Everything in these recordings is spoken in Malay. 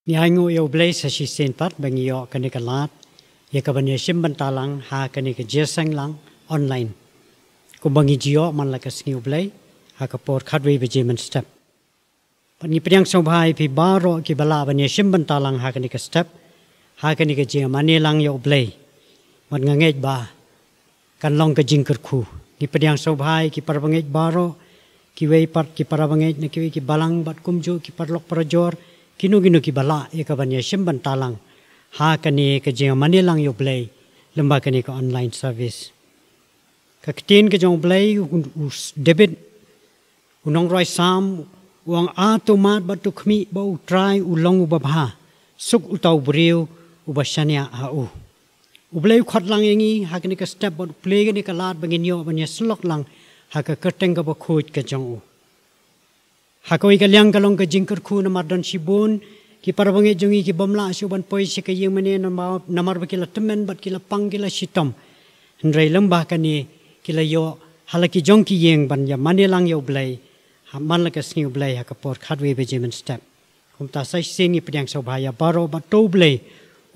Ni aingu yo blai sa si senpat bangi yo kani kalat ya kabanya simban talang ha kani ke jesang lang online. Ku bangi jio man la ka singi blai ha ka por khadwe bejeman step. Pani priang sobhai pi baro ki bala banya simban talang ha kani ke step ha kani ke jia mani lang yo blai. Man ngangej ba kan long ka jingker khu. Ni priang sobhai ki parabangej baro ki wei pat ki parabangej na ki balang bat kumju ki parlok parajor kinu ki bala ya kabanya simban talang ha kani ke jeng manilang yo blai lemba kani ke online service ka ketin ke jong blai debit unong roi sam uang automat batu khmi bau try ulong ubabha suk utau briu ubashania ha u ublai khat lang yangi ha kani ke step bot play kani ke lat bangin yo banya slok lang ha ka keteng ka ba khoj ke jong u Hakoi kaliang kalong ke jingker khu namar dan sibun ki parabange jongi ki bomla suban poi se ke yeng mane namar bakila temen bat kila pang kila sitom ndrai lembah kani kila yo halaki jong ki yeng ban ya mane lang yo blai man la ka sniu blai ha ka por khadwe bejemen step kum ta sai sengi pryang sobhaya baro ba to blai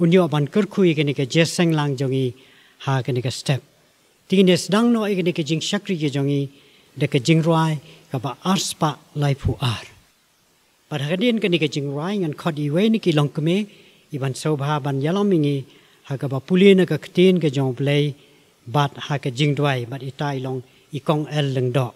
unyo ban ker khu kani ke jesang lang jongi ha kani ka step tingnes dang no kani ke jing shakri ke jongi de ke jing roi kaba arspa laifu ar. Pada hadian kani ke jing rai ngan khod iwe ni ki long keme iban sobha ban yalomingi ha kaba pulina ka ktin ke jong play bat ha ke jing dwai bat itai long ikong el leng do.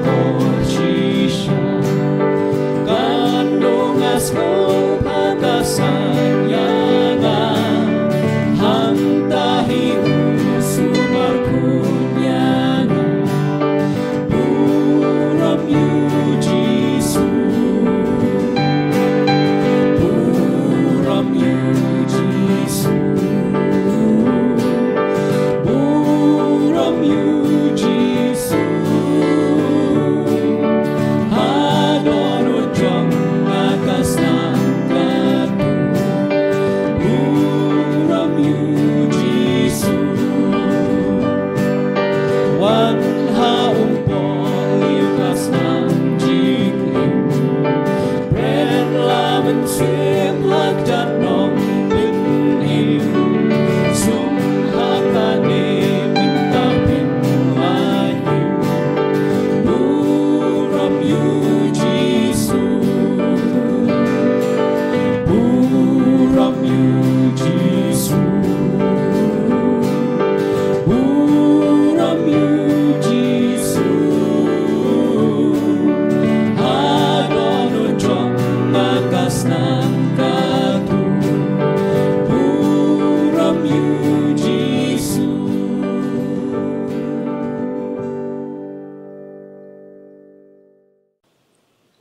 Por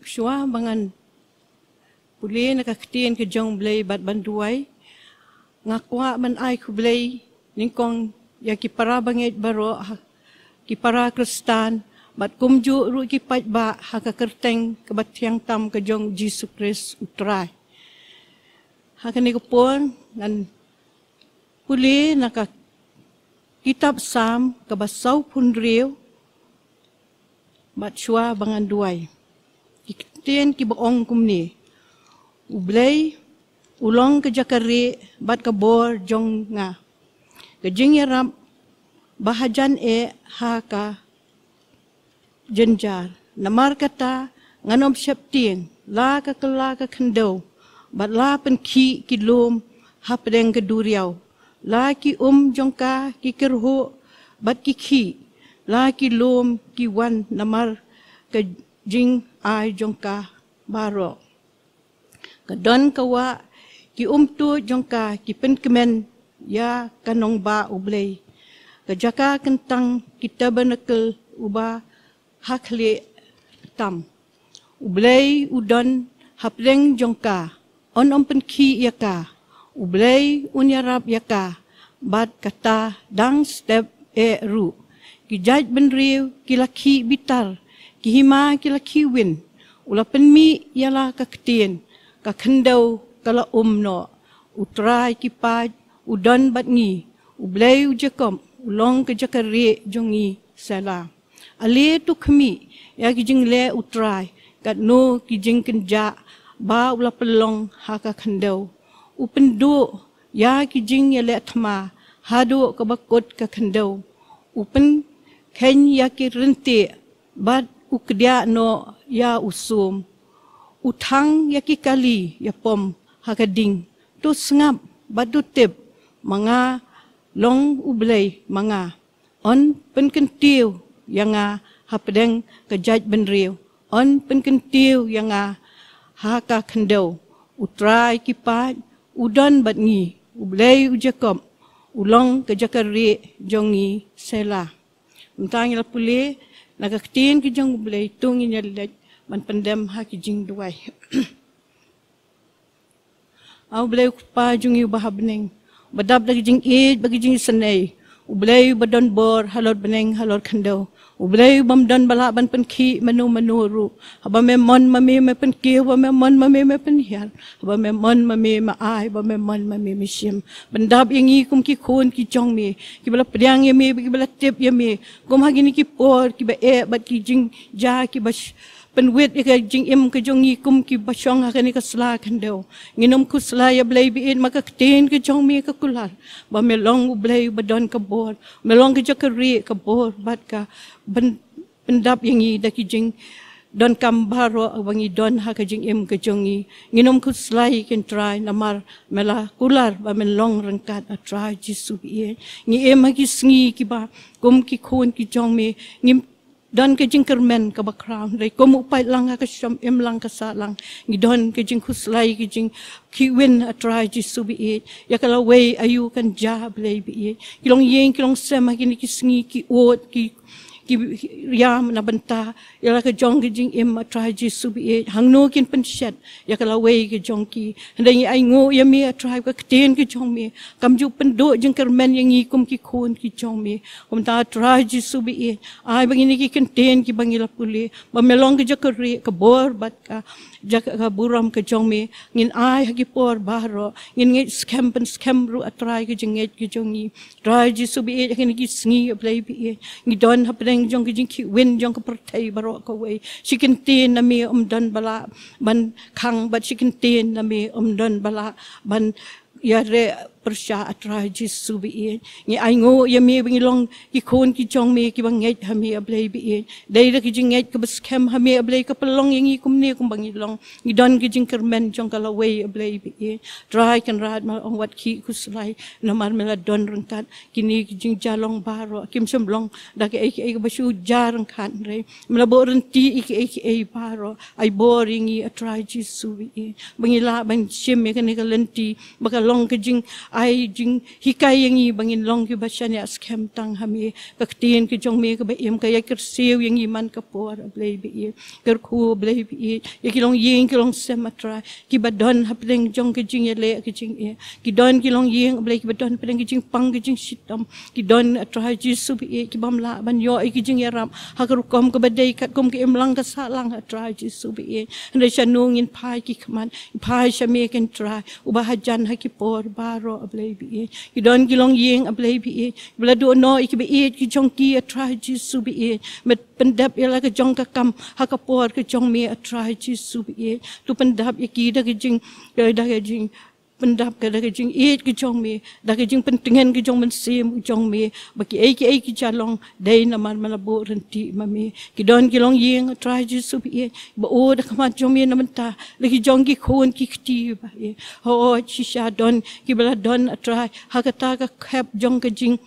Syua bangan puli nakaktiin ke jong blay bat banduay. Ngakwa man ay ku blay ningkong ya ki para bangit baro ki para Kristan bat kumju ru ki pat ba hakakerteng ke bat tiang tam ke jong Jesus Christ utray. Hakani ko pon nan puli nakak kitab Sam kabasaw punriw bat syua bangan duay. Kiktian ki baong kumni. Ublay ulong ke jakari bat kabor jong nga. Kajing yarap bahajan haka jenjar. Namar kata nganom syaptin la ka kendaw bat la pen ki lum hapdeng ke duriaw. La ki jongka ki kerho bat ki la ki lum ki wan namar ke jing ay jongka baro. Kadon kawa ki tu jongka ki penkemen ya kanong ba ublay. Kajaka kentang kita benekel uba hakli tam. Ublay udon hapdeng jongka on penki yaka. Ublay unyarap yaka bat kata dang step ru. Kijaj benriw kilaki bitar kihima kilaki win. Ula penmi yala kaktin kakendaw kala no. Utray kipaj udon bat ngi. Ublay ujakom ulong ke jakari jongi sala. Ali tu kami ya kijing le utray kat no kijing kenja ba ula pelong haka kendaw. Upendu ya kijing ya le thma hadu kabakot ka kendaw. Upen ken ya ki renti bat ukdia no ya usum. Utang ya ki kali ya pom hakading. Tu sengap batu tip mga long ublay mga. On penkentiu yang hapdeng kejaj benriw. On penkentiu yang haka kendaw. Utray kipat udon bat ngi. Ublay ujakom. Ulong kejakari jongi sela. Mentang ila puli nakaktiin ki jong ublay tungin yalit man pendem ha ki jing duay. Au ublay pa jongi bahabneng. Badab lagi jing bagi jing senay. Ublay badon bor halor beneng halor kendaw. Ublay bamdan bala ban penki manu ru. Haba memon mami me penki haba memon mami me penhiar. Haba memon mami ma ai haba memon mami me sim. Bandab yang kum ki khon ki jong mi. Ki bala pediang yami ki bala tip yami. Kum hagini ki por ki ba bat ki jing ja ki bas penwit ka jing ke jong kum ki basyong hakani ka sla kendaw. Nginom ku sla ya blay biin makaktin ke jong mi ka kular. Ba melong ublay badon ka bor. Melong ke jakari ka bor bat ka pendap yang da ki jing don kambaro wangi don ha ka jing ke jongi. Nginom ku slai ken try namar mela kular ba melong rengkat a try jisu biin. Ngi ha ki sngi ki ba kum ki khon ki jong mi ngim don ke jing kermen ka background dai ko upai lang ka syam lang ka salang ngi don ke jing kuslai ke jing ki win a try jisu bi ya kala way ayu kan ja blay bi kilong yeng kilong sema kini ki sngi ki ot ki riam na banta ya ka jong ke jing a try jisu bi hangno kin penshet ya kala way ke jong ki ndai ai ngo ya mi a try ka ten ke jong mi kam ju pendo jing kermen yang kum ki khon ki jong mi ta try jisu bi ai bangini ki ten ki bangila puli mamelong ke jakari ka bor bat ka jaka ka buram ke jong mi ngin ai hagi por bahro ngin nge scam ru atrai ke jinget ke jongi try jisu bi ngin ki sngi play bi ngi don hapdeng jong ke jing ki win jong ka pertai baro ka way chicken tin na mi don bala ban khang bat chicken tin na mi don bala ban ya re persya atrai jisu bi ngi ai ngo ya mi bingilong ki khon ki jong mi ki banget ha mi ablay bi dai ra ki jinget ka scam ha mi ablay ka pelong yang kum ni kum bangilong ngi don ki jing kermen jong kala way ablay bi try kan rat ma ong wat ki kuslai namar mela don rengkat kini ki jing jalong baro kim semblong da ke ai basu jarang kan re mela bo renti ai baro ai boring i atrai jisu bi bangila ban sim me kan ka lenti bakalong ki jing ai jing hikai yang i bangin long ki basanya scam tang hami kaktin ki jong me ka ba em ka ya kersiu yang i man ka por ablay bi ker khu ablay bi ya ki long ying ki long sematra ki badon hapdeng jong ki jing le ki jing e ki don ki long ying ablay ki badon pedeng ki jing pang ki jing sitam ki don atra jisu bi ki bamla ban yo ki jing yaram hakarukom ka badai kat kom ki emlang ka salang atra jisu bi anda shanung in pai ki kman pai shame ken try ubahajan ha ki por baro ablay bi ki don ki long ying ablay bi bla do no ki bi ki jong ki atra jisu bi met pendap ya la ka jong ka kam ha ka por ka jong me atra jisu bi tu pendap ya ki da ki jing da ki jing pendap ka da ki jing ki jong me da ki jing pentingan ki jong men sim jong me baki ki jalong dai na man malabo renti mami ki don ki long ying try ji su bi ba o da kama jong me na menta lagi jong ki khon ki kti ba ho chi sha don ki bala don try ha ka ta ka khap jong ka jing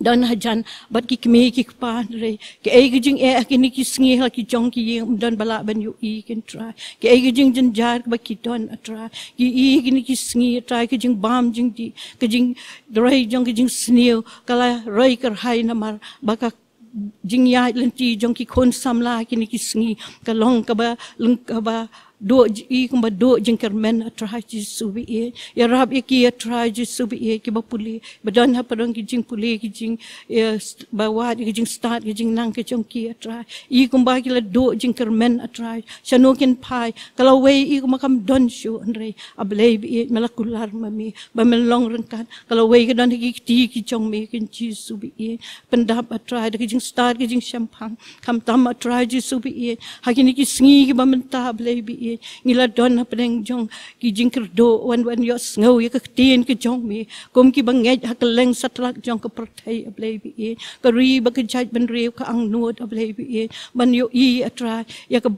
don hajan bat ki kme ki pa re ki ai jing ki ni ki sngi ha ki jong ki yeng don bala ban yu I ken try ki ai jing jan jar ba ki don atra ki ni ki sngi try ki jing bam jing di ki jing roi jong ki jing sneu kala roi kar hai na mar baka jing ya lenti jong ki khon samla ki ni ki sngi ka long ka ba lung ka ba do I kumba do jengkermen atrai Jisu bi ya rab ki atrai Jisu bi ki ba puli badan ha padang ki jing puli ki jing bawa ki jing start ki jing nang ki jong ki atrai I kumba ki la do jengkermen atrai shano ken pai kalau we I kumba kam don shu andre ablay bi malakular mami ba melong rengkan kalau we ki don ki ti ki jong me ken Jisu bi pendap atrai ki jing start ki jing champang kam tam atrai Jisu bi hakini ki sngi ki ba menta ablay bi ngila don pedeng jong ki jingker do wan yo ngau ya ka tin ki jong mi kom ki bangej hakeleng satlak jong ka pertai ablay bi ka ri ba ka jaj ban rew ka ang nod ablay bi ban yo I atra ya ka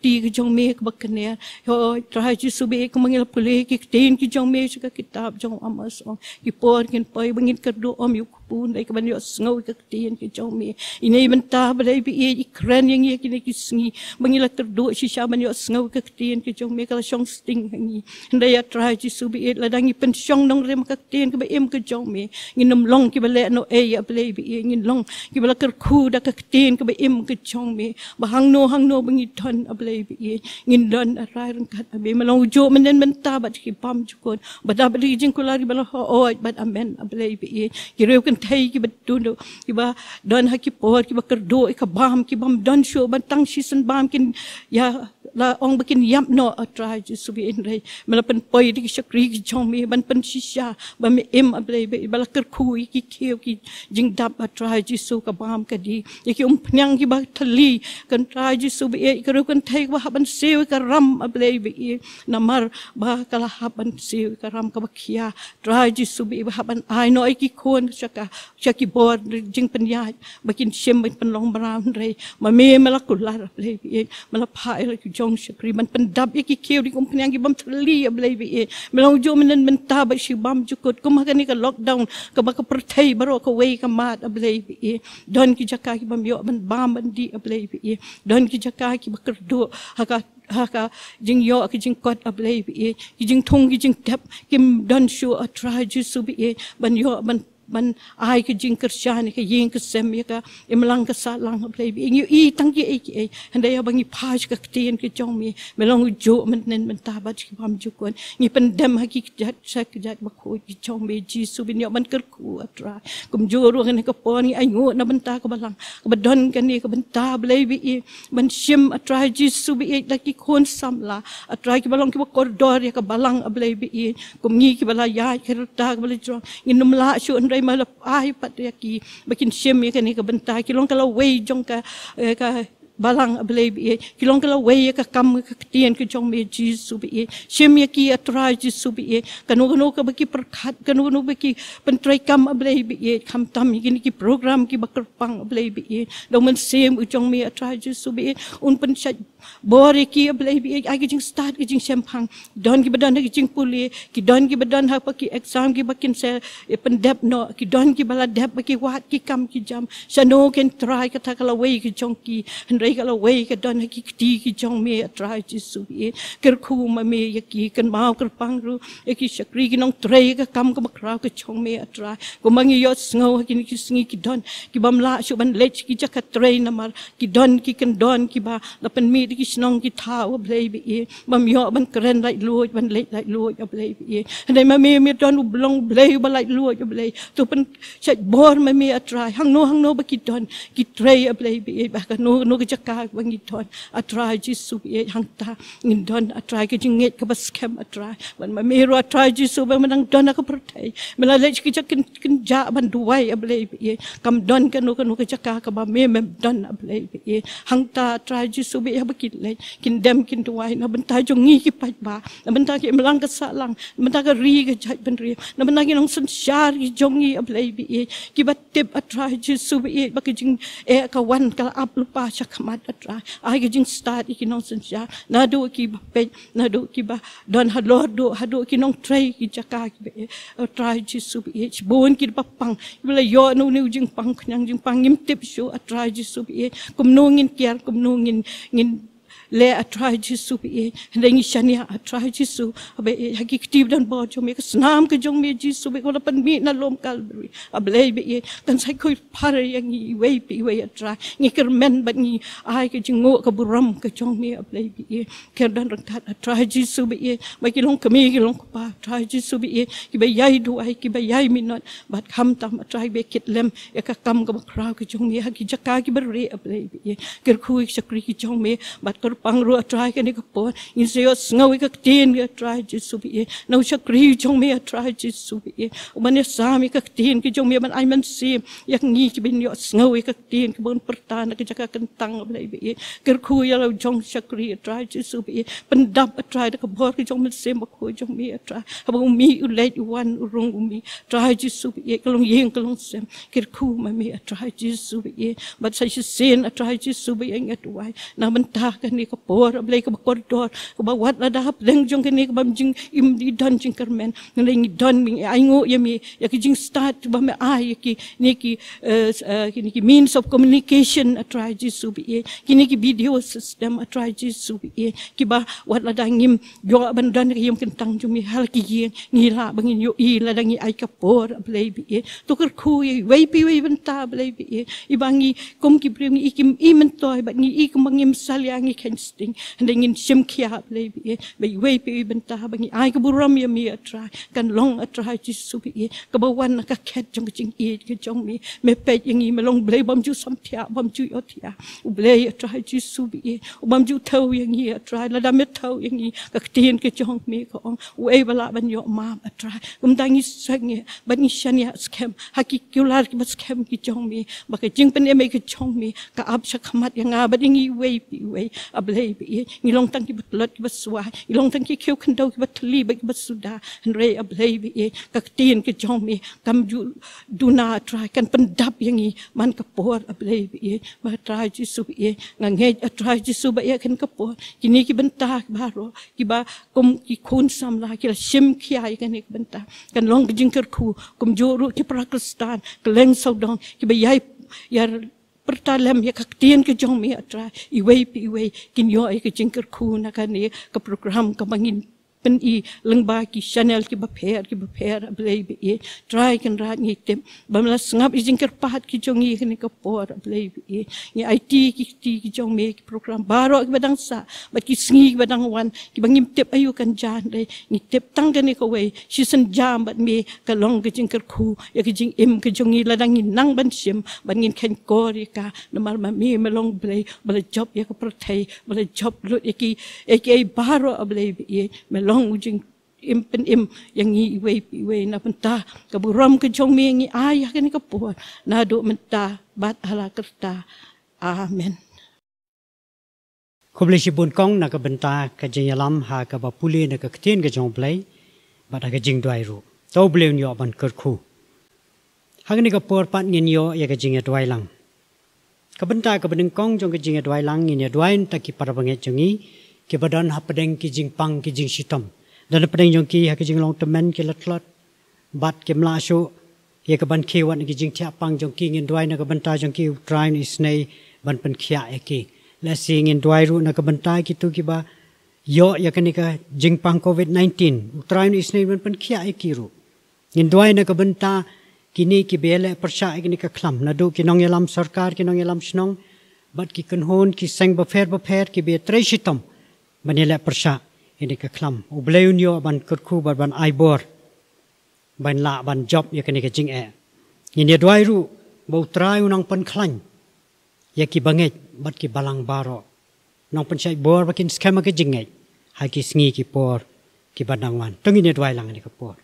ti ki jong me ka bakne yo try Jisu bi ka mangil pule ki tin ki jong me ka kitab jong amas ki por ken pai bangin ka do om yu pun dai ka ban yo ngau ka tin ki jong me ini benta ablay bi ikran yang ye ki sngi bangila terdo si sha ban yo ngau ka tin ki jong me ka shong sting hangi ndai ya try Jisu bi la dangi pen shong nong rem ka tin ka ba em ka jong me nginom long ki ba le no e ablay bi ngin long ki ba ker khu da ka tin ka ba em ka jong me ba hang no bangi ton ablay bi ngin don arai rang kat abe malong jo menen menta bat ki pam jukon bada bali jing kulari bala ho bat amen ablay bi ki rew kan thai ki betundo ki ba don ha ki por ki ba kerdo ka bam ki bam don show bantang season bam kin ya la ong bikin yam no atrai Jisu bi indai malapan poi di sakri ki jong me ban pen shisha ba me em ablay bi bala ker khu ki keu ki jing dap atrai Jisu ka bam ka di ki pnyang ki ba thali kan trai Jisu bi ka rew kan thai ba ban sew ka ram ablay bi namar ba kala haban sew ka ram ka bakhia trai Jisu bi ba ban ai no ki khon shaki bor jing penyaj bakin shem ban long bram rei ma me malakular ablay bi malapai ki jong shakri man pendap ki keu di kompanyang ki bam thali ablay bi melong jo menen menta ba shi bam jukut kum hakani ka lockdown ka ba ka perthai baro ka wei ka mat ablay bi don ki jaka ki bam yo ban bam ban di ablay bi don ki jaka ki ba kerdo haka jing yo ki jing kot ablay bi ki jing thong ki jing tap kim don shu atrai Jisu bi ban yo ban ai ki jing kersyani ka ying ka sem ka imlang ka salang ablay bi ngi I tangki ai handa ya bangi phaj ka tin ki jong mi melong jo menen mentabat ki bam jukon ngi pendam haki jat sak jat ba ko ki jong mi Jisu bin yo ban ker ku atra kum jo ru kan ka poni ai ngo na benta ka balang ka badon kan ni ka benta ablay bi ban shim atra Jisu bi la ki khon samla atra ki balong ki ba koridor ya ka balang ablay bi kum ngi ki bala ya kerta ka bala jong ngi numla shu malap ai pat ya ki bakin shem ya kan ka benta ki long kala wei jong ka balang ablay bi kilong kala wei ka kam ka tien ki jong me Jisu bi shem ya ki atrai Jisu bi kanu ka baki perkhat kanu baki pentrai kam ablay bi kam tam ki ki program ki bakar pang ablay bi dong men sem u jong me atrai Jisu bi un pen bore ki ablay bi ai ki jing start ki jing sempang don ki badan ki jing puli ki don ki badan ha pa ki exam ki bakin se pendep no ki don ki bala dep ki wat ki kam ki jam sano ken try ka ta kala wei ki jong ki hendrai kala wei ka don ki ti ki jong me try jisu bi ker khu ma me ya ki kan mau ker pang ru ya ki sakri ki nong tray ka kam ka makra ka jong me try ko mangi yo sngo ki ki sngi ki don ki bam la shu ban lech ki jaka tray na mar ki don ki kan don ki ba la pen mi ki snong ki tha o blai bi bam yo ban kren lai luoj ban lech lai luoj o blai bi hendai ma me don blong blai ba lai luoj o blai tu pen chat bor ma me try hang no ba ki don ki tray o blai bi ba ka no ki jaka bang ki don a try jisu bi hang ta ngin don a try ki jinget ka bas kem a try ban ma me ro a try jisu ba manang don ka pertai mela lech ki jak kin ja ban duai a blai bi kam don ka no ka jaka ka ba me don a blai bi hang ta try jisu bi ba ki lech kin dem kin duai na ban ta jong ngi ki pa ba na ban ta ki melang ka sa lang ban ta ka ri ka jai ban ri na ban ta ki nong sun shar ki jong ngi a blai bi ki ba tip a try jisu bi ba ki jing ka wan ka up lupa chakmat a try ai ki jing start ki nong sun shar na do ki ba pe na do ki ba don ha lord do ha do ki nong tray ki jaka ki try jisu bi bon ki pa pang bila yo no ni jing pang nyang jing pang ngim tip show a try jisu bi kum no ngin kiar kum no ngin le a try jisu bi ngi shania a try jisu be hakikti dan bo jo me snam ke jong me jisu be ko pan mi na lom kalbri a blai be kan sai khoi par yang i we bi we a try ngi kermen ba ngi ai ke jingo ka buram ke jong me a blai bi ker dan rat a try jisu be ma ki long kami ki long pa try jisu be ki be yai du ai ki be yai mi not bat kham tam a try be kit lem ya ka kam ka kra ke jong me ha ki jaka ki ber a blai bi ker khui sakri ki jong me bat pang ru try ka ni ka po in se ngawi ka tin ka try jisu bi no sakri jong me try jisu bi man sa mi ka tin ki jong me man ai man sim yak ngi ki bin yo ngawi ka tin ki bon pertan ka jaka kentang blai bi ker khu ya lo jong sakri try jisu bi pendap try ka bor ki jong me sim ba khu jong me try ha ba mi u let wan rong mi try jisu bi ka long yeng ka long sem ker khu ma me try jisu bi but sai sin try jisu bi ngat wai na man ta ka ni ka por blai ka koridor ka ba wat la dahap leng jong kini ka bam jing im di don jing kermen ngi don mi ai ngo ya mi ya ki jing start ba me ai ki ni ki ki means of communication try jisu bi kini ki video system try jisu bi ki ba wat la dangim yo ban don ki yim kentang jum mi hal ki yin ni la bangin yo i la dangi ai ka por blai bi to ker khu wei pi wei ban ta blai bi i bangi kom ki prem ni ikim i men toy ba ni i kum bangim salyangi sting and ingin sim kia blai bi wei pi ban ta bangi ai ka buram ya mi try kan long try jisu bi ka ba wan ka khet jong jing i ka jong mi me pe yangi me long blai bam ju sam thia bam ju yo thia u blai try jisu bi bam ju thau yangi try la da me thau yangi ka tin ka jong mi ko wei bala ban yo ma try dangi sangi ban ni shania scam hakikular ki bas scam ki jong mi ba ka jing pen me ka jong mi ka ab shakhamat yanga ba dingi wei pi wei ablai bi ni long tang ki batlot ki baswa ni long tang ki khiu khandau ki batli ba ki basuda re ablai bi ka tin ki jong mi kam ju duna try kan pendap yangi man ka por ablai bi ma try jisu bi ngange try jisu ba ya kan ka por kini ki benta ba ro ki ba kum ki khun sam la ki sim khia kan ni benta kan long jing ker khu kum jo ru ki Pakistan keleng saudang ki ba yai yar pertalem ya kaktian ke jong mi atra i wei pi wei kin yo ai ke jingker khu na kan ni ka program ka bangin pen i lengba ki channel ki ba pher blai bi try kan rat ngi tem bamla sngap i jingker pahat ki jong i kan ka por blai bi ni IT ki jong me ki program baro ki badang sa ba ki sngi ki badang wan ki bangim tep ayu kan jan dai ni tep tang kan ni ka wei shi san jam bat me ka long ke jingker khu ya ki jing im ke jong i ladang ni nang ban sim ban ngin khen ko ri ka namar ma me long blai bala job ya ka prothai bala job lut ki baro blai bi me long ujing impen yang i wei na penta ka buram ke jong mi ngi ayah kan ka po na do menta bat hala kerta amen Kubli si bun kong na ka benta ka jenyalam ha ka ba puli na ka ktien ka jong play ba ka jing dwai ru to bleu nyo ban ker khu ha ni ka por pat ngin yo ya ka jing dwai lang Kabenta ka beneng kong jong ke jing adwai lang ini adwai ta ki parabange jongi ki badan ha pedeng ki jing pang ki jing sitom dan pedeng jong ki ha ki jing long temen ki latlot bat ki mla shu ye ka ban ki wan ki jing tia pang jong ki ngin dwai na ka benta jong ki try ni snei ban pen khia e ki la sing in dwai ru na ka benta ki tu ki ba yo ya ka ni ka jing pang covid-19 try ni snei ban pen khia e ki ru ngin dwai na ka benta kini ki bele persya kini ka klam nadu ki nong yalam sarkar ki nong yalam snong bat ki kanhon ki seng bafer ki be treshitom manila persya ini ka klam ubleun yo ban kurku ban aibor ban la ban job ya kini ka jing e ini dwai ru bau trai unang pan klan ya ki banget bat ki balang baro nong pan sai bor bakin skema ka jing e ha ki sngi ki por ki badangwan tung ini dwai lang ni ka por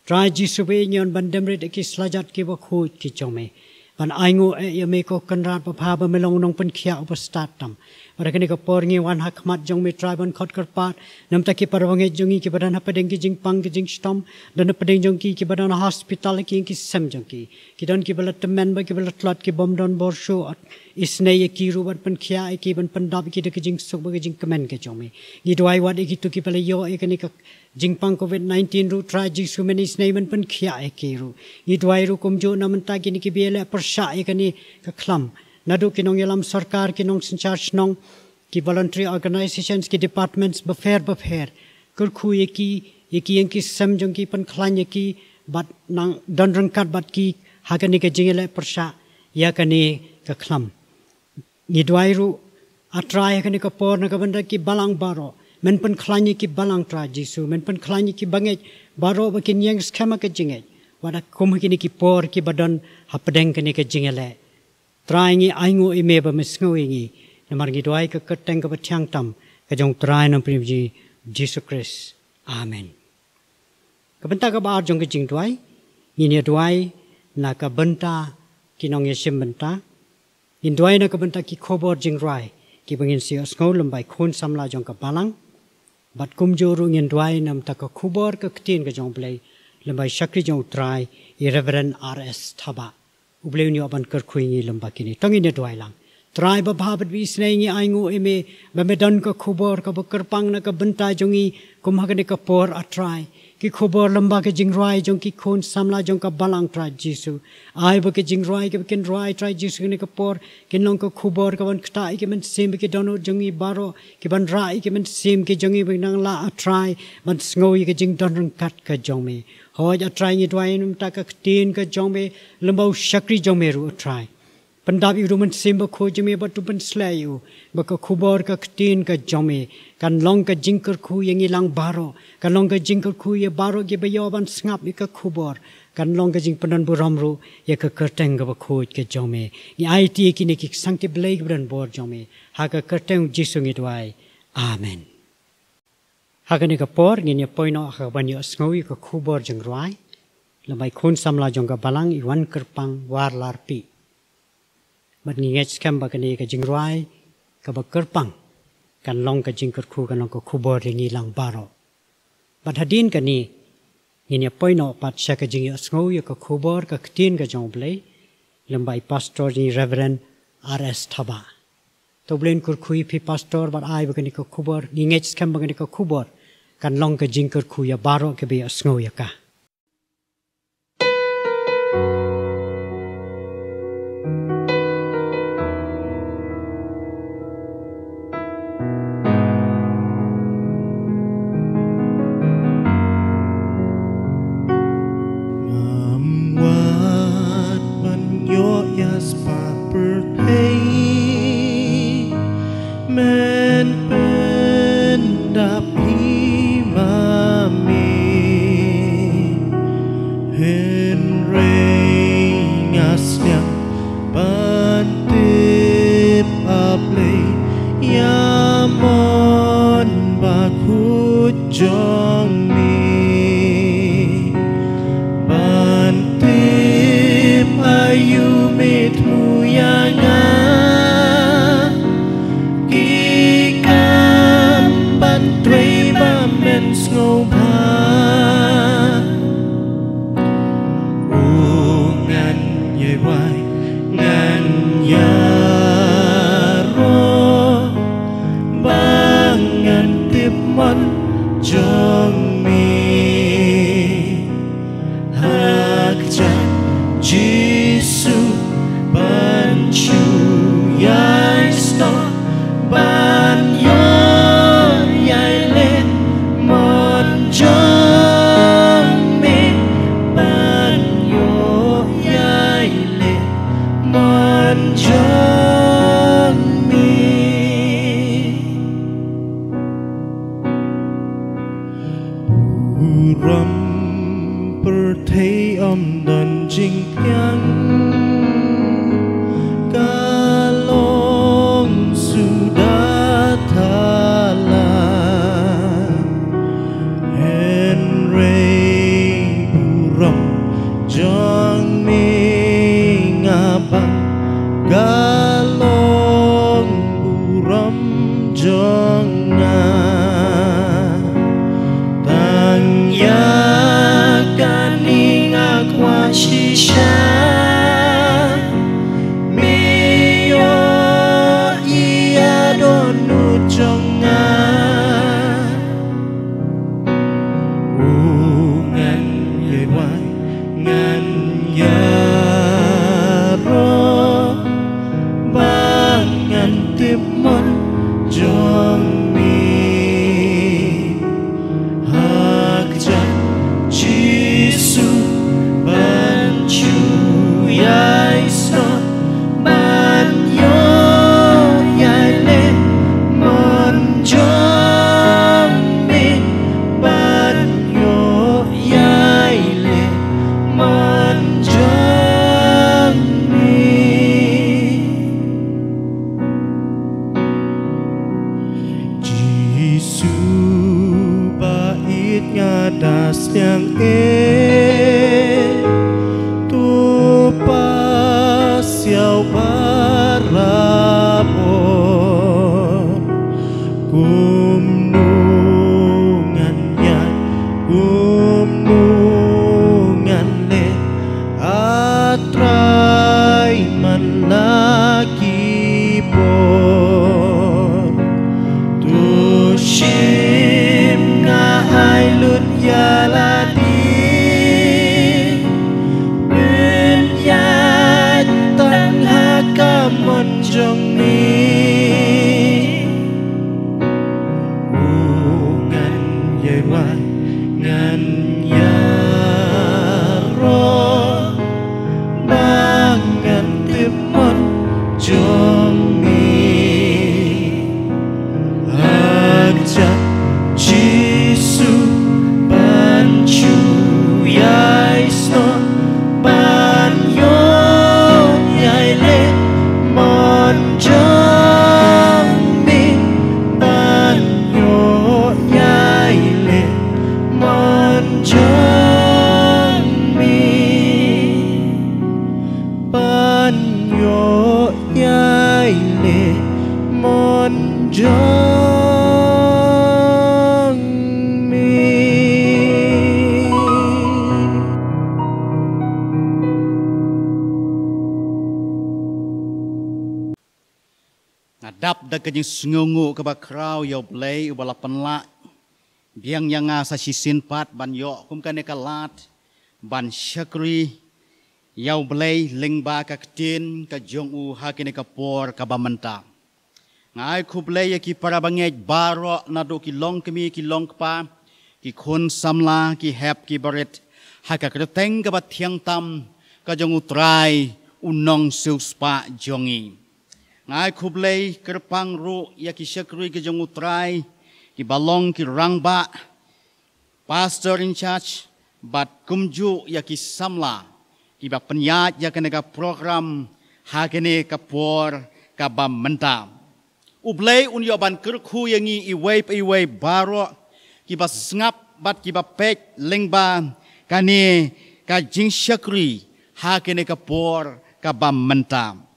Try jisuwe nyon bandemrit ki slajat ki bakhu ki chome ban aingo e yame ko kanrat pa ba melong nong pen khia upastatam barakani ko porngi wan hakmat jong me try ban khot karpat nam ta ki parwange jongi ki badan padeng ki jing pang ki jing stom dan padeng jong ki badan hospital ki sem jong ki don ki balat temen ba ki balat lot ki bom don bor show isne ye ki ru ban pen khia ki ban pandap ki de ki jing sok ba ki jing kemen ke chome ni doi wat ki tu ki pale yo e kani ka jingpang COVID-19 ru try jisu meni snaiman pen khia e ki ru i dwai ru kumjo namanta ki ni ki bele persya e kani ka khlam nadu ki nong yalam sarkar ki nong sanchar snong ki voluntary organizations ki departments bafer kur khu ye ki sam jong ki pen khlan ye ki bat nang don rangkat bat ki ha kani ka jingele persya ya kani ka khlam ni dwai ru atrai kani ka por na ka banda ki balang baro men pen klanyi ki balang tra jisu men pen klanyi ki banget baro bakin yang skema ke jinget wada kum kini ki por ki badan hapdeng kini ke jingele traingi aingo ime ba mesngoingi namar gi doai ka keteng ka batyang tam ka jong trai nam primji jisu Christ amen ka benta ka bar jong ke jing doai ni doai na ka benta kinong yesim benta in doai na ka benta ki khobor jing rai ki bangin si osngol lambai khon samla jong ka balang bat kumjuru ngin dwai nam ta ka khubor ka ktin ka jong play lambai shakri jong try Reverend RS Thaba ubleu ni aban kar khuingi lamba kini tangi ne dwai lang try ba bhabat bi snai aingu eme ba medan ka khubor ka bakar pang na ka banta jongi kumhagane ka por a try ki khubor lamba ke jingrai jong ki khon samla jong ka balang try jisu ai ba ke jingrai ke ken rai try jisu ne ka por ken long ka khubor ka ban kta ke men sim ke dono jongi baro ke ban rai ke men sim ke jongi ba nang la a try ban ngoi ke jing don rang kat ka jong me hoj a try ni dwai num ta ka tin ka jong me lambau shakri jong me ru a try Pandap iu rumen sim ba kho jeme ba tu ban slay u ba ka khubor ka ktin ka jome kan long ka jingker khu yang ilang baro kan long ka jingker khu ye baro ge ba yo ban snap ka khubor kan long ka jing panan bu ramru ye ka kerteng ba kho ke jome ni it ki ne ki sancti blake bran bor jome ha ka kerteng jisu ngi dwai amen ha ka ne ka por ngi ne poino ha ban yo sngowi ka khubor jing rai lambai khon samla jong ka balang i wan kerpang war larpi bat nginget skam ba kani ka jingrai ka ba kerpang kan long ka jingker khu kan long ka khubor ringi lang baro bat hadin kani ngine poino pat sha ka jing sngo ya ka khubor ka ktin ka jong blai lambai pastor ni Reverend RS Thaba to blain kur khui phi pastor bat ai ba kani ka khubor nginget skam ba kani ka khubor kan long ka jingker khu ya baro ke be sngo ya ka ngan ye wai ngan ya ngantip man jong mi hak chan Giêsu ban chu yai sto ban yo yai lên mon jong mi ban yo yai lên mon jong mi ram per thấy đàn jing piang kalong sudah thala Henry buram jong mi ngabang galong buram jong nga tang ya kaning akwa shisha miyo iya donu jonga ngan ye wai ngan ya ro bang ngan tip mon jong mi hak jan Giêsu ban chu yai sto ban yo yai lên mon jong mi ban yo yai lên mon jong mi Giêsu bait ngadas yang tu pasiau barabon gumnungan yan gumnungan le atrai man lagi pon tu shim nga ai lut yaladi mon jong mi ngan ye wai ngan ya ro bang ngan tip mon jong mi hak chan Giêsu ban chu yai sto ban yo yai lên mon jong mi ban yo yai lên mon jong mi ban yo yai lên mon jong mi ngadap da kajing sungungu ke bakrau yo blay ubala penla biang yang sa sisin pat ban yo kum kane kalat ban syakri yo blay lingba ka ktin ka jong u hakine ka por ka bamenta ngai khu blay ki para bangej baro na do ki long kemi ki long pa ki khun samla ki hep ki baret haka ka teng ka ba thiang tam ka jong u trai unong siu spa jongi ngai khublei kerpang ru ya ki syakri ke jong utrai ki balong ki rangba pastor in charge bat kumju ya ki samla ki ba penyat ya kene ka program ha kene ka por ka bam menta ublei un yo ban kerkhu yangi i wei baro ki ba ngap bat ki ba pek lengba kane ka jing syakri ha kene ka por ka bam menta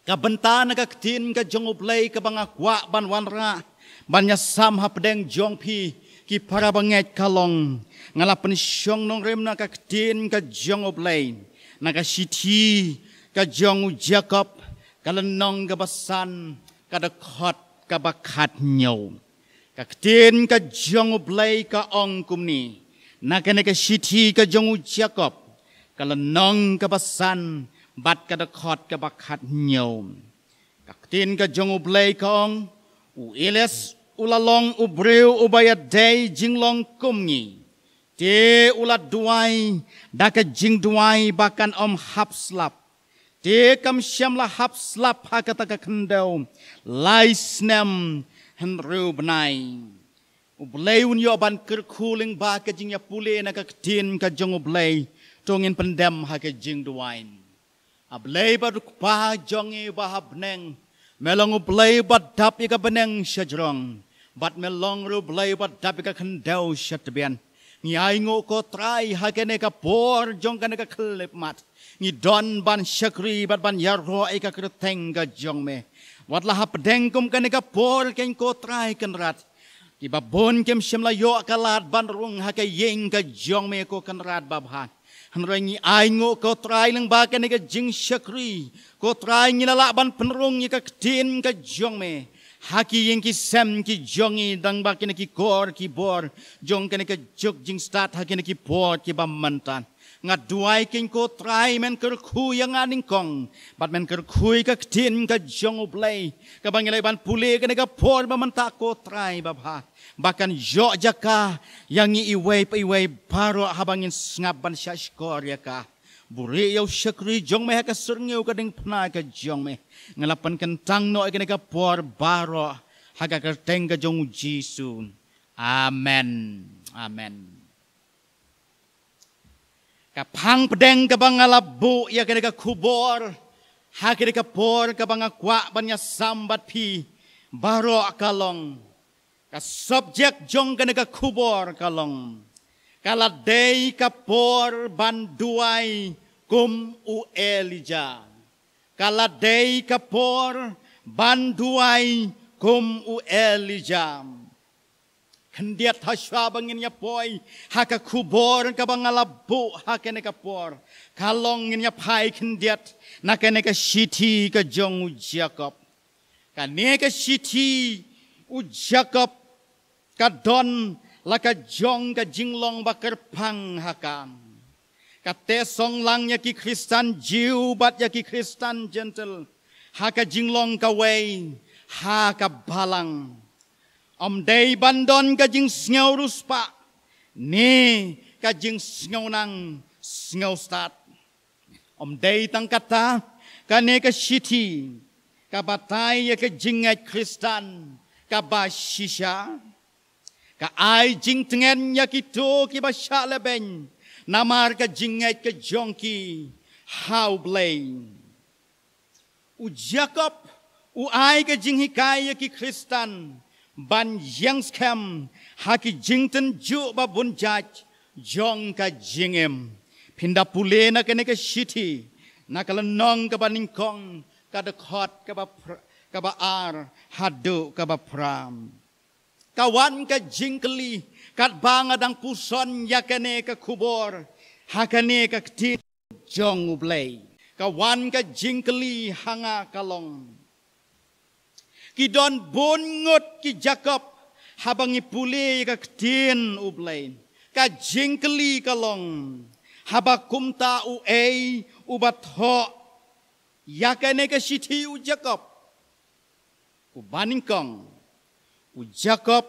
ka bentana ka ktin ka jong ublei ka banga kwa ban wanra banya sam hapdeng jong pi ki para banget kalong ngala pensyong nong remna ka ktin ka jong ublei na ka siti ka jong Jacob ka lenong ka basan ka dekot ka bakat nyaw Kaktin ka jong ublay ka ong kumni. Nakene ka shiti ka jong Jacob. Kalanong ka basan bat ka dakot ka bakat nyom. Kaktin ka jong ublay ka ong uiles ulalong ubreu ubayaday jinglong kumni. Te ulat duai daka jing duai bakan hapslap. Te kam syamla hapslap hakataka kendau. Lai snem henru benai. Ublay unyo ban kerkuling baka jing ya pule na kaktin ka jong ublay. Tungin pendem haka jing duai. Ablay baduk pa jongi bahabneng. Melong ublay badap ika beneng syajrong. Bat melong ublay badap ika kendau syatbian. Ngi aingo ko try hakene ka por jong kana ka klip mat ngi don ban syakri bat ban yarro ai ka kreteng ka jong me watlah pedeng kum kana ka por ken ko try kan rat ki babon kem shimla yo kalat ban rung haka yeng ka jong me ko kan rat babha hanroi ngi aingo ko try lang ba kana ka jing syakri ko try ngi lala ban penrung ngi ka tin ka jong me Haki yang ki sem ki jongi dang ba kena ki kor ki bor jong kena ki juk jing start haki kena ki por ki bam mantan ngat duai kin ko try men ker khu yang aning kong bat men ker khui ka tin ka jong ublay ka bangilai ban pule kena ka por ba manta ko try ba bha bahkan jo jaka yang iway pa iway paro habangin ngap ban syashkor ya ka buri yaw syakri jong me haka surngiw ka ding pna ka jong me ngalapan kentang no ikene ka por baro haka kerteng ka jong Jisu. Amen. Amen. Kapang pedeng ka bangalabu ya kene ka kubor haka ka por ka bangakwa banya sambat pi baro kalong ka subjek jong kene ka kubor kalong kaladei kapor banduai kum u Elijah. Kaladei kapor banduai kum u Elijah. Kendiat hasya bangin ya poi haka kubor ka bangalabu haka ne kapor. Kalong in ya pai kendiat nakane ka shiti ka jong u Jacob. Kane ka shiti u Jacob ka don laka jong ka jinglong bakar pang hakam. Kate song lang ya ki Kristan Jew bat ya ki Kristan gentle. Haka jinglong ka way haka balang. Day bandon ka jing sngaw ruspa. Ni ka jing sngaw nang sngaw stat. Day tang kata ka ne ka shiti. Ka batay ya ka jingat Kristan. Ka ba shisha. Ka ai jing tengen ya kito ki ba sha leben namar ka jingai ka jongki how blay u Jacob u ai ka jing hikai ya ki Kristan ban yang scam ha ki jingten ju ba bunjaj jong ka jingem pinda pule na kene ka shiti na kala nong ka baningkong ka dekot ka ba ar hadu ka ba pram kawan ka jingkeli kat bangadang puson yakane ka kubor hakane ka ktit jong ublay kawan ka jingkeli hanga kalong kidon bungut ki Jacob habangi pule ka ktin ublay ka jingkeli kalong habakumta u ei ubatho yakane ka shiti u Jacob u baningkong u Jacob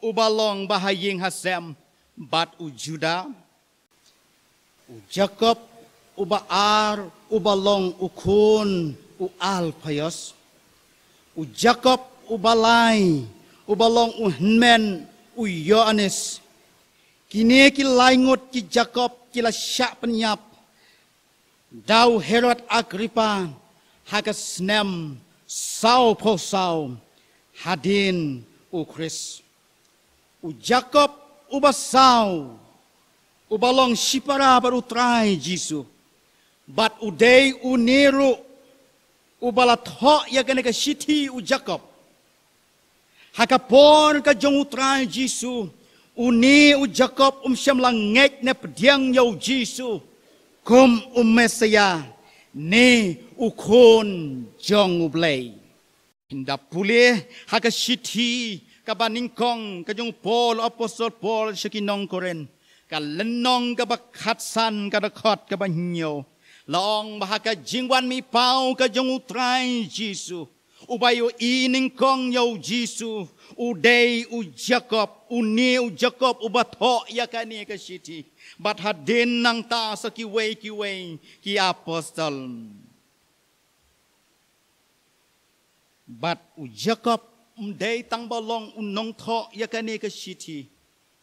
u balong bahaying hasem bat u Juda u Jacob u baar u balong u kun u alpayos u Jacob u balai u balong u men u Yohanes kini ki laingot ki Jacob kila syak penyap dau Herod Agrippa hakas nem sau posau hadin u Chris u Jacob u basau u balong sipara baru try Jisu bat u day u Nero u balat ho ya kene ka shiti u Jacob hakapon ka jong u try Jisu u ni u Jacob syam langek ne pediang yau Jisu kum Mesaya ne u kon jong u blay Hinda pule haka shiti ka kabaningkong kajong Paul apostol Paul syakinong koren kalenong kabakhatsan kadakot kabanyo laong bahaka jingwan mi pau kajong utray Jisu ubayo iningkong yaw Jisu uday u Jacob uni u Jacob ubato yakani ka siti bat hadin nang ta sa kiway ki apostol bat u Jacob day tang balong unong tho yakani ka siti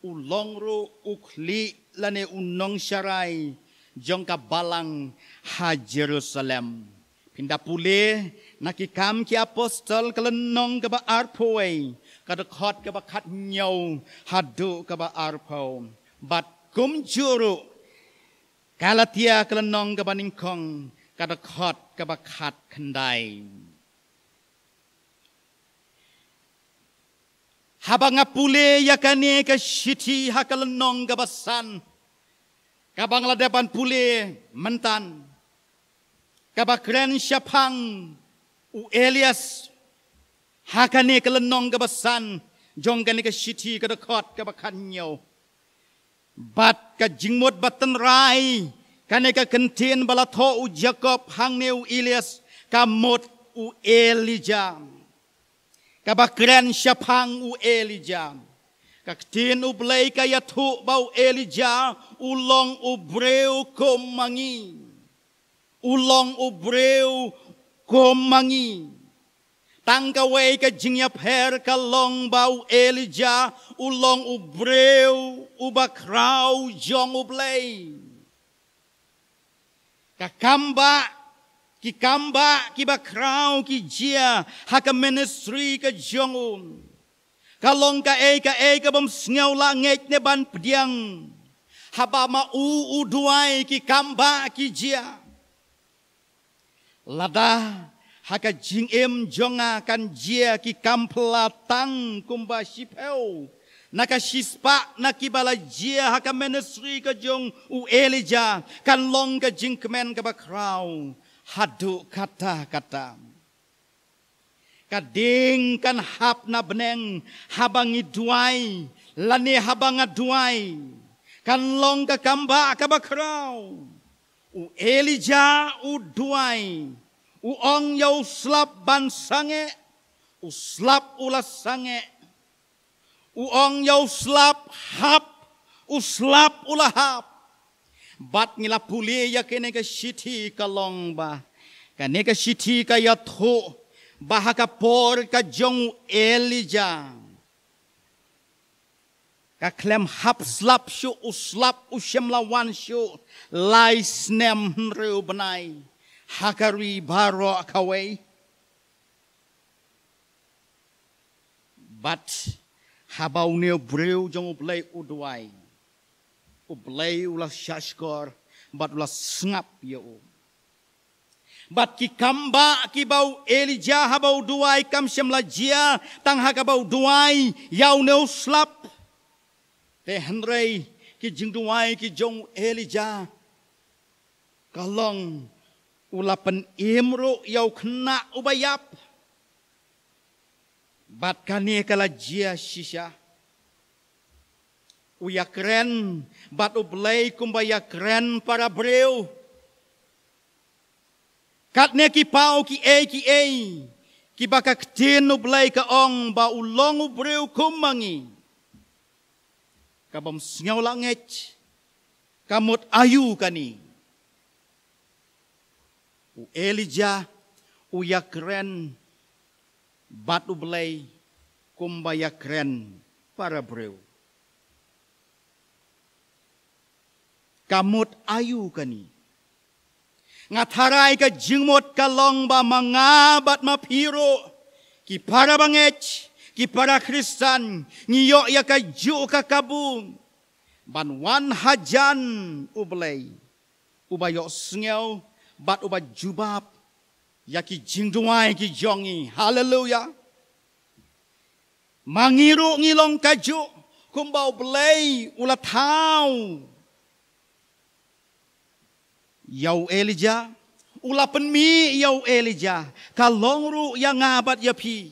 ulong ro ukli lane unong syarai jong ka balang ha Jerusalem pinda pule nakikam ki apostol kalenong ka ba arpoy kadakot ka ba khat nyaw hadu ka ba arpo bat kum juru Galatia kalenong ka ba ningkong kadakot ka ba khat khandai habang apule yakani ka shiti hakalenong gabasan kabang ladapan pule mentan kabakren syapang u Elias hakani kalenong gabasan jongkani ka shiti kadakot kabakanyo bat ka jingmot batan rai kani ka kentin balato u Jacob hangne u Elias kamot u Elijah kabakren syapang u Elijah kaktin u blay kayatu bau Elijah ulong u breu komangi ulong u breu komangi tangkaway ka jingyap her kalong bau Elijah ulong u breu u bakraw jong u blay kakamba ki bakraw ki jia haka ministry ka jongun kalong ka bam sngaw la ngek ne ban pdiang haba ma u duai ki kamba ki jia lada haka jingem jonga kan jia ki kampla tang kumba sipeu naka sispa nakibala jia haka ministry ka jong u Elijah kan long ka jingkemen ka bakraw hadu kata-kata kading kan hap na beneng habang iduay lani habang aduay kan long ka kamba ka bakraw u Elijah u duay u ong yaw slap ban sange u slap ula sange u ong yaw slap hap u slap ula hap bat ngila puli ya kene ka shiti kalong ba kene ka shiti ka yatho bahaka por ka jong Elijah ka klem hap slap shu uslap ushemlawan shu lai snem reu benai hakari baro kawai bat habau neo breu jong ublay udwai ublay ulah syashkor bat ulah sngap yo bat ki kamba ki bau Elijah habau duai kam syamla jia tang hakabau duai yau neu slap te henrei ki jing duai ki jong Elijah kalong ulapan imro yau kena ubayap bat kani kala jia shisha uyakren bat ublay kumbayakren para breu katne ki pau ki ki bakak tin ublay ka ong ba ulong ubreu kumangi kabam sngaw langit kamot ayu kani u Elijah uyakren bat ublay kumbayakren para breu kamot ayu kani ngataray ka jingmot kalong ba mga bat mapiro ki para banget ki para Kristan ngiyo ya ka ju ka kabung banwan hajan ublay ubayo sngaw bat uba jubab ya ki jingduay ki jongi hallelujah mangiru ngilong kaju kumbau blay ulatau yau Elijah ulapan mi yau Elijah kalongru yang ngabat yapi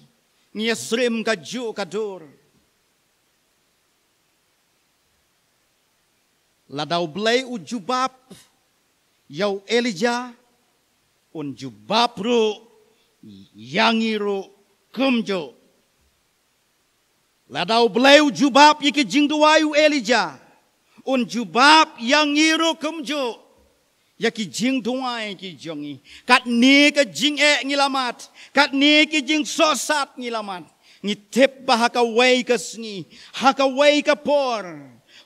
ngiesrim kaju kadur ladau blay ujubab yau Elijah unjubab ru yangiru kumjo ladau blay ujubab yiki jingduayu Elijah unjubab yangiru kumjo yaki jingduai ki jongi kat ni ke jing ngilamat kat ni ki jing sosat ngilamat ngitip bahaka way kesngi haka way ka por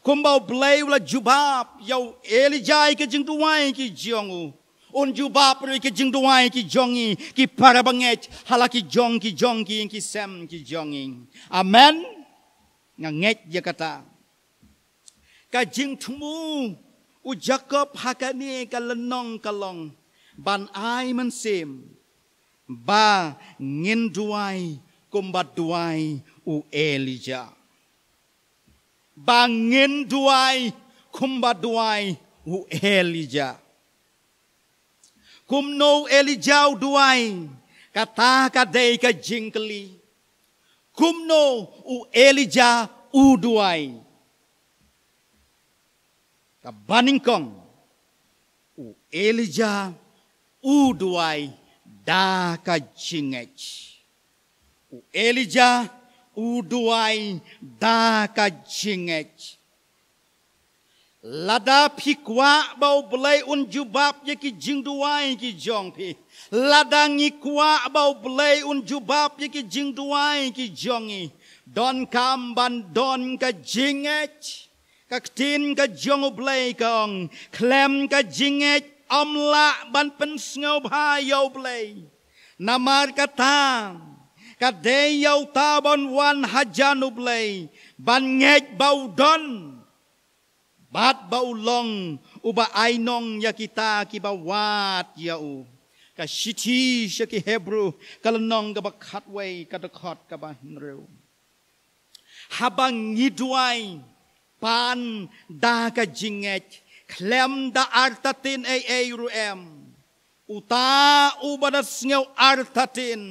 kumbau blay ula jubab yau Elijah ke jingduai ki jongu un jubab ri ke jingduai ki jongi ki para banget halaki jong ki sem ki jongi amen nganget ya kata ka jing tumu u Jacob hakani ka lenong kalong ban ai man sem ba ngin duai kumbat duai u Elijah ba ngin duai kumbat duai u Elijah kumno Elijah duai kata kadai ka jingkeli kumno u Elijah u duai kabaningkong u Elijah u duai da ka jingech u Elijah u duai da ka jingech lada pikwa bau belai un jubab ye ki jing duai ki jong pi lada ngikwa bau belai un jubab ye ki jing duai ki jongi don kam ban don ka jingech ka tin ka jong belai kong klem ka jingech amla ban pen sngob ha yo belai namar kata ka de yo ta bon wan hajanu belai ban ngech bau don bat bau long uba ainong ya kita ki bawat ya u ka shiti shaki Hebrew kalanong ka bakhatway ka dakot ka ba nrew habang ngidway pan da ka jinget klem da artatin ay ruem uta ubadas ngaw artatin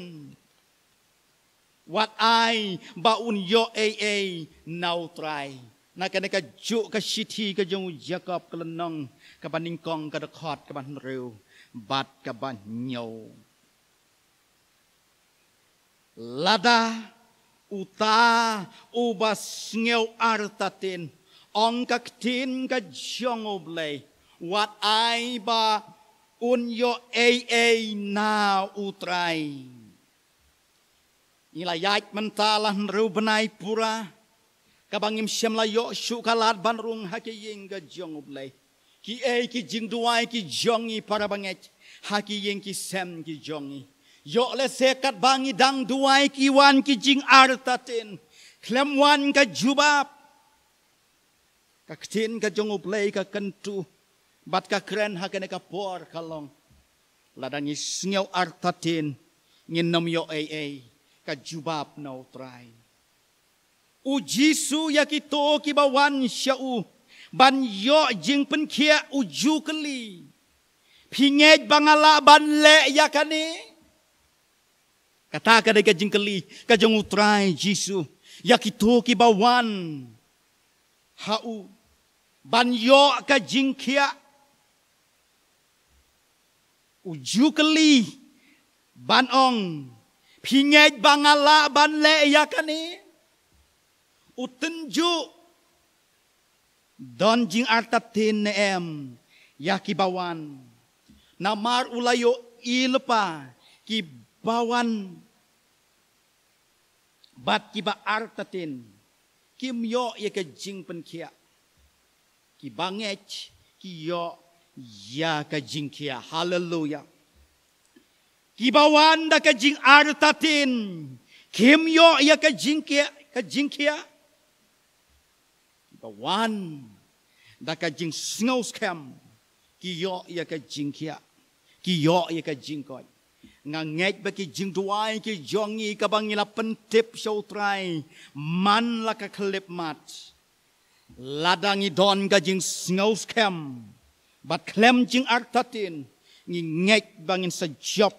what I baun yo ay now try na kaneka juk ka shiti ka jong Jacob kalanong ka baningkong ka dakot ka ban rew bat ka ban nyaw lada uta ubas ngaw artatin ong ka tin ka jong oblay what I ba un yo na utray ilayat mentalan rew benay pura kabangim syam layo syukalat banrung haki yeng ga jong oblay ki ki jing duai ki jongi para banget haki yeng ki sem ki jongi yo le sekat bangi dang duai ki wan ki jing artatin klem wan ka jubab ka ktin ka jong oblay ka kentu bat ka kren hakane ka por kalong ladangi sngew artatin nginom yo ka jubab no try u Jisu yakito kibawan syau ban yo jing penkia uju keli pinget bangala ban le yakane kata kada ka jing keli ka jong utrai Jisu yakito kibawan hau ban yo ka jing kia uju keli ban ong pinget bangala ban le yakane utenju don jing artatin neem yakibawan namar ulayo ilpa ki bawan bat kiba artatin kimyo ya ke jing penkia ki bangech ki yo ya ke jing kia haleluya ki bawan da ke jing artatin kimyo ya ke jing kia kawan da ka jing snows cam ki yo ya ka jing kia ki yo ya ka jing koy nganget ba ki jing duai ki jongi ka bangila pentip show try man la ka klip mat ladangi don ka jing snows cam bat klem jing artatin ngi nget bangin sa job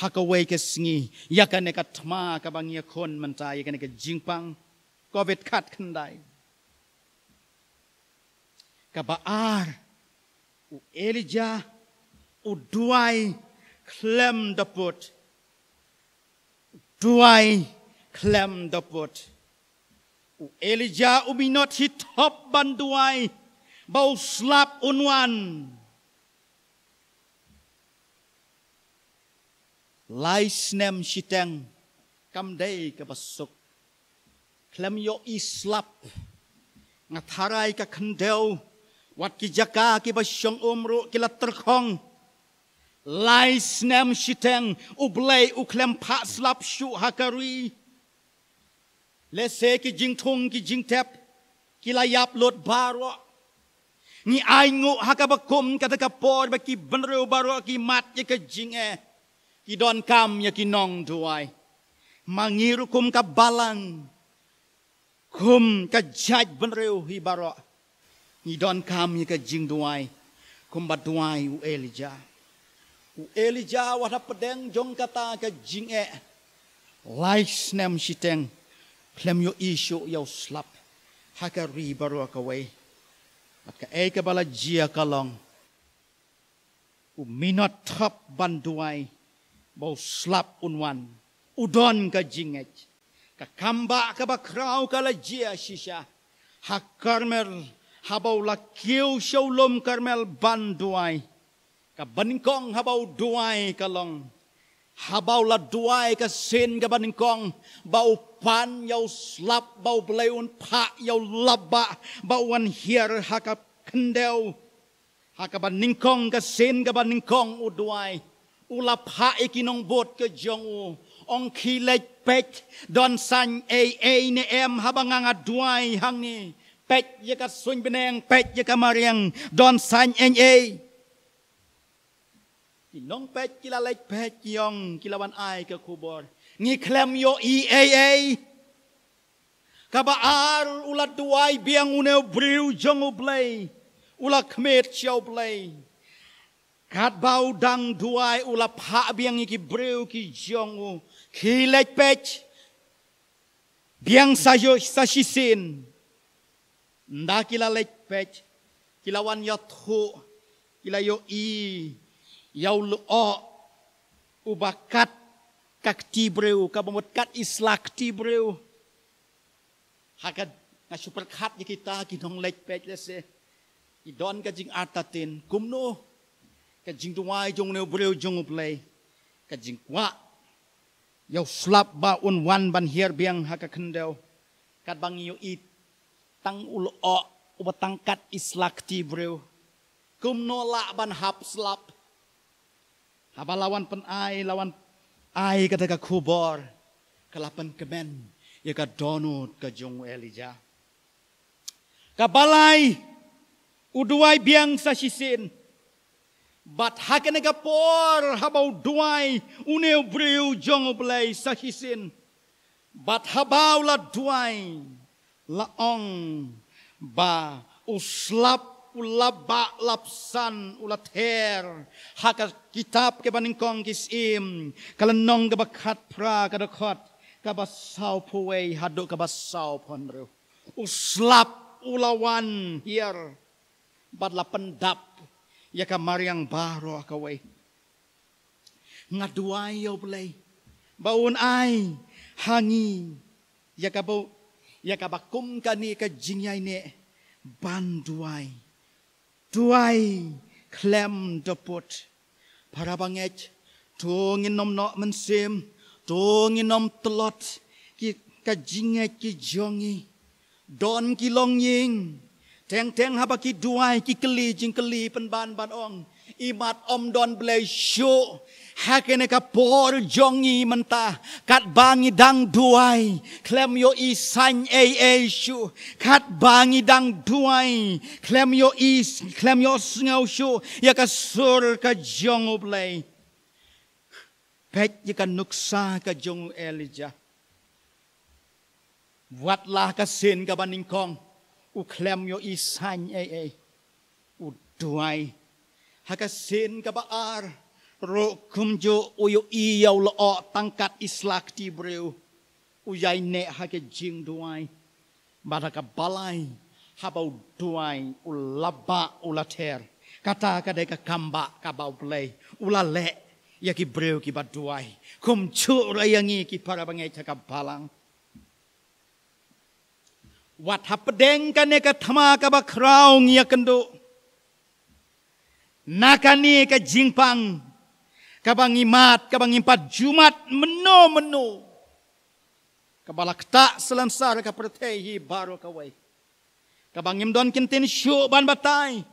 hakaway ka sngi ya ka ne ka tma ka bangia kon manta ya ka ne ka jing pang covid kat kandai kabaar u Elijah u duai klem daput duai klem daput u Elijah u minot hitop banduai bau slap unwan lai snem shiteng kam day kabasuk klem yo islap ngatharai ka khandeu wat ki jaka ki basyong umru ki laterkhong lai snem shiteng ublei uklem pha slap shu hakari lese ki jingthung ki jingtep ki layap lot baro ni aingu hakabakum kataka por ba ki benreu baro ki mat ki ka jinge ki don kam ya ki nong duai mangiru kum ka balang kum ka jaj benreu hi baro ni don kam ya ka jing duai kum bat duai u Elijah wada pedeng jong kata ka jing lai snem shiteng klem yo isu yo slap hakari baro ka wei bat ka ka bala jia kalong u minot thap banduai bau slap unwan udon ka jinget ka kamba ka bakrau ka la jia shisha ha karmel habau la kiu sholom karmel banduai ka baningkong habau duai kalong habau la duai ka sen ka baningkong bau pan yau slap bau bleun pa yau labba bau wan hier haka kendeu haka baningkong ka sen ka baningkong uduai ulap ha ikinong bot ke jong ong kilek pek don san ne em habanganga duai hangi pek ye ka sun beneng pek ye ka mariang don san kinong pek kila lek pek yong kilawan ai ke kubor ngi klem yo kabaar ulat duai biang uneu briu jong ublei ula kmet chau blei kat bau dang duai ula pha biang ki breu ki jongu ki lek pech biang sayo sasisin nda kila lek pech kilawan yo thu kila yo yau lo ubakat kakti breu kabamot kat islak ti breu hakad na super kat kita kinong lek pech lese idon ka jing atatin kumno kajing duai jong neu breu jong uplay kajing kwa yau slap ba wan ban hier biang haka kendeu kat bang yo it tang ulo ubatang kat islak ti breu kum no la ban hap slap haba lawan pen lawan ai kata ka kubor kalapan kemen ya ka donut ka jong Elijah ka balai uduai biang sasisin bat hakene kapor habau duai uneu breu jong oblei sahisin bat habau la duai la ong ba uslap ulaba lapsan ulather haka kitab ke baningkong kisim kalenong ke bakat pra kadakot kabasau puwei haduk kabasau ponru uslap ulawan hier bat la pendap ya ka mariang baro kawai ngaduai yo blay baun ai hangi ya ka bau ya ka bakum kani ka jingyai ne banduai duai klem dopot para banget tungin nom no mensim tungin nom telot ki ka jingai ki jongi don ki long ying teng haba ki duai ki keli jing keli pen ban ong imat om don blai shu hakene ka por jongi menta kat bangi dang duai klem yo isan shu kat bangi dang duai klem yo snau shu ya ka sur ka jong blai pek ya ka nuksa ka jong Elijah watlah ka sin ka baningkong u klem yo isan u duai hakasin ka baar ro kumjo uyo iyaw lo tangkat islak ti breu uyay ne hake jing duai bada ka balay habau duai ulaba ulater kata kadai ka kamba ka bau play ulale ya ki breu ki baduai kum chu rayangi ki para bangai cakap balang wat hapedeng kane ka thama ka ba krau ngia kendo nakani ka jingpang ka bangimat ka bangimpat jumat meno ka balakta selansar ka pertehi baro ka wai ka bangim don kintin syu ban batai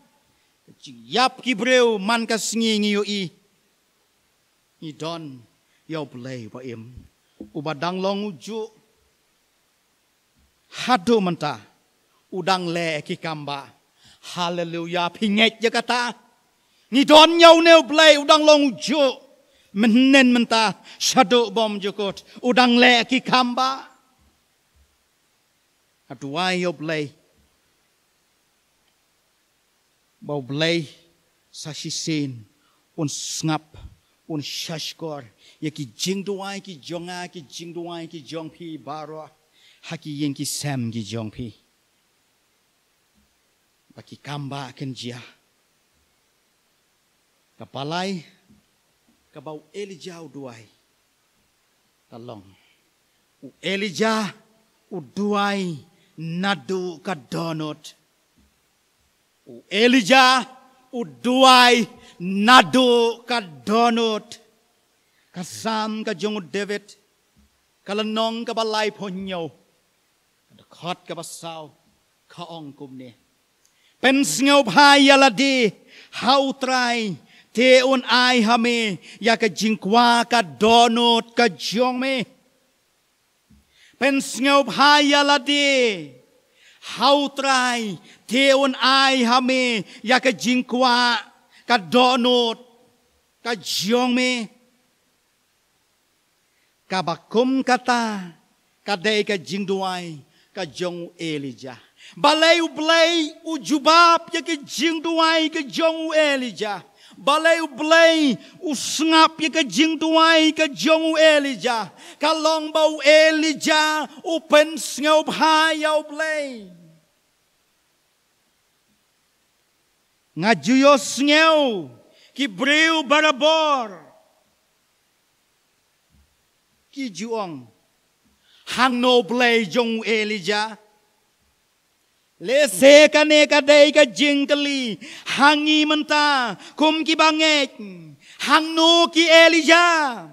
yap ki breu man ka sngi ngiyo i don yau play ba im ubadang long uju hadu menta udang le ki kamba haleluya pinget ya kata ni don yau neu play udang long uju menen menta shadu bom jukut udang le ki kamba aduai yau play bau play sasisin un snap un shashkor ya ki jing duai ki jonga ki jing duai ki jong pi baro haki yen ki sam ki jong pi baki kamba kenjia kapalai kabau Elijah duai talong u Elijah u duai nadu kadonot u Elijah u duai nadu kadonot kasam ka jong David kalanong ka balai ponyo khot ka basaw ka ong kumne pen sngaw phaya ladi hau trai te on ai hame ya ka jingkwa ka donot ka jong me pen sngaw phaya ladi hau trai te on ai hame ya ka jingkwa ka donot ka jong me ka bakum kata ka dei ka jingduai ka jong Elijah balai u blai u jubab ya ka jingduai ka jong Elijah balai u blai u snap ya ka jingduai ka jong Elijah ka long bau Elijah u pen sngaw bhai ya u blai ngajuyo sngaw ki breu barabor ki juong hang no play jong Elijah le se kane ka dei ka jingkali hangi menta kum ki bangek hang no ki Elijah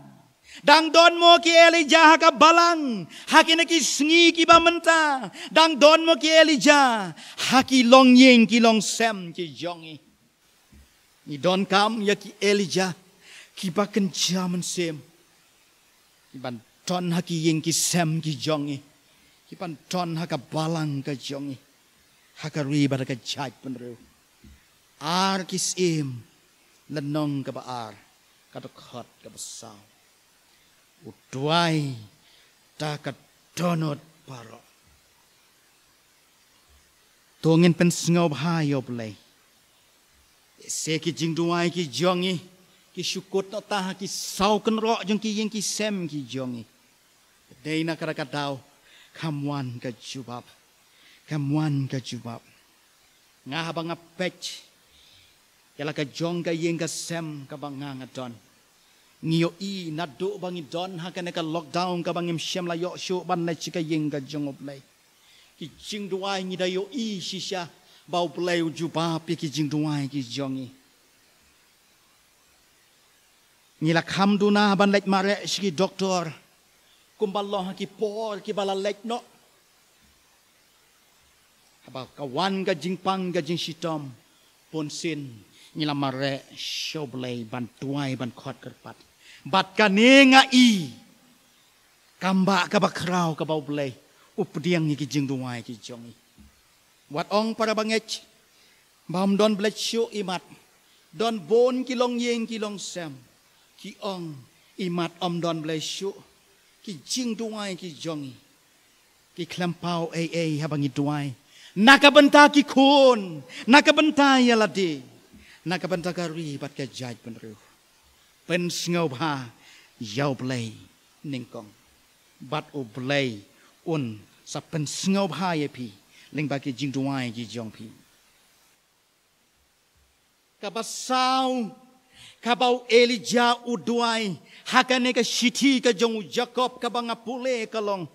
dang don mo ki Elijah ka balang hakina ki sngi ki ba menta dang don mo ki Elijah haki long yeng ki long sem ki jongi ni don kam ya ki Elijah ki ba kenja men sem Kiban ton haki yeng ki sem ki jongi. Kiban ton haka balang ka jongi. Haka riba ka jaj penru. Ar kis im. Lenong ka ba ar. Kadokot ka basaw. Uduai. Ta ka donot paro. Tungin pensengaw bahayo play. Se ki jingduai ki jongi. Ki syukut no taha ki saw kenrok jong ki yeng ki sem ki jongi. Dei na karakadaw kamwan ka jubab. Kamwan ka jubab. Nga habang apech. Kala ka jong ka yeng ka sem ka banga ngadon. Ngiyo i nado bangi don ha ka neka lockdown ka bangim syam la yok syuk ban na chika yeng ka jong oplay. Ki jingduai ngi dayo i shisha bau play jubab ki jingduai ki jongi. Nila kam duna ban lek mare shiki doktor kumballoh ki por ki bala lek no haba kawan ka jingpang ka jing sitom ponsin nila mare shoblay ban tuai ban khot kerpat bat kanenga i kamba ka bakrau ka bau blay updiang ni ki jing duai ki jongi wat ong para bangech bam don blek shu imat don bon ki long yeng ki long sam ki ong imat om don blesyu ki jing duai ki jongi ki klampau habangi duai nakabenta ki kun nakabenta yalade nakabenta kari bat ka jaj penru pen sngaw bha yaw blay ningkong bat o blay un sa pen sngaw bha yepi leng bagi jing duai ji jong pi kabasau kabau Elijah uduai hakane ka shiti ka jong Jacob ka banga pule kalong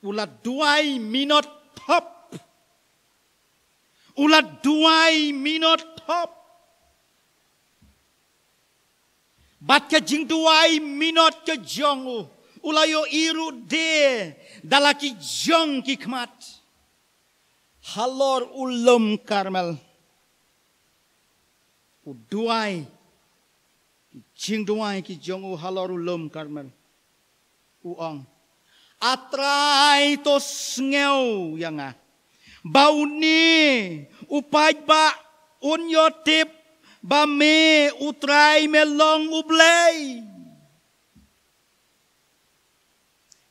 ulat duai minot top ulat duai minot top bat ka jing duai minot ka jong ulayo iru de dalaki jong ki khmat halor ulum karmel uduai jing duai ki jong halor ulum karmel uang atrai to ngeu yanga bauni upai ba unyotip ba me utrai melong ublei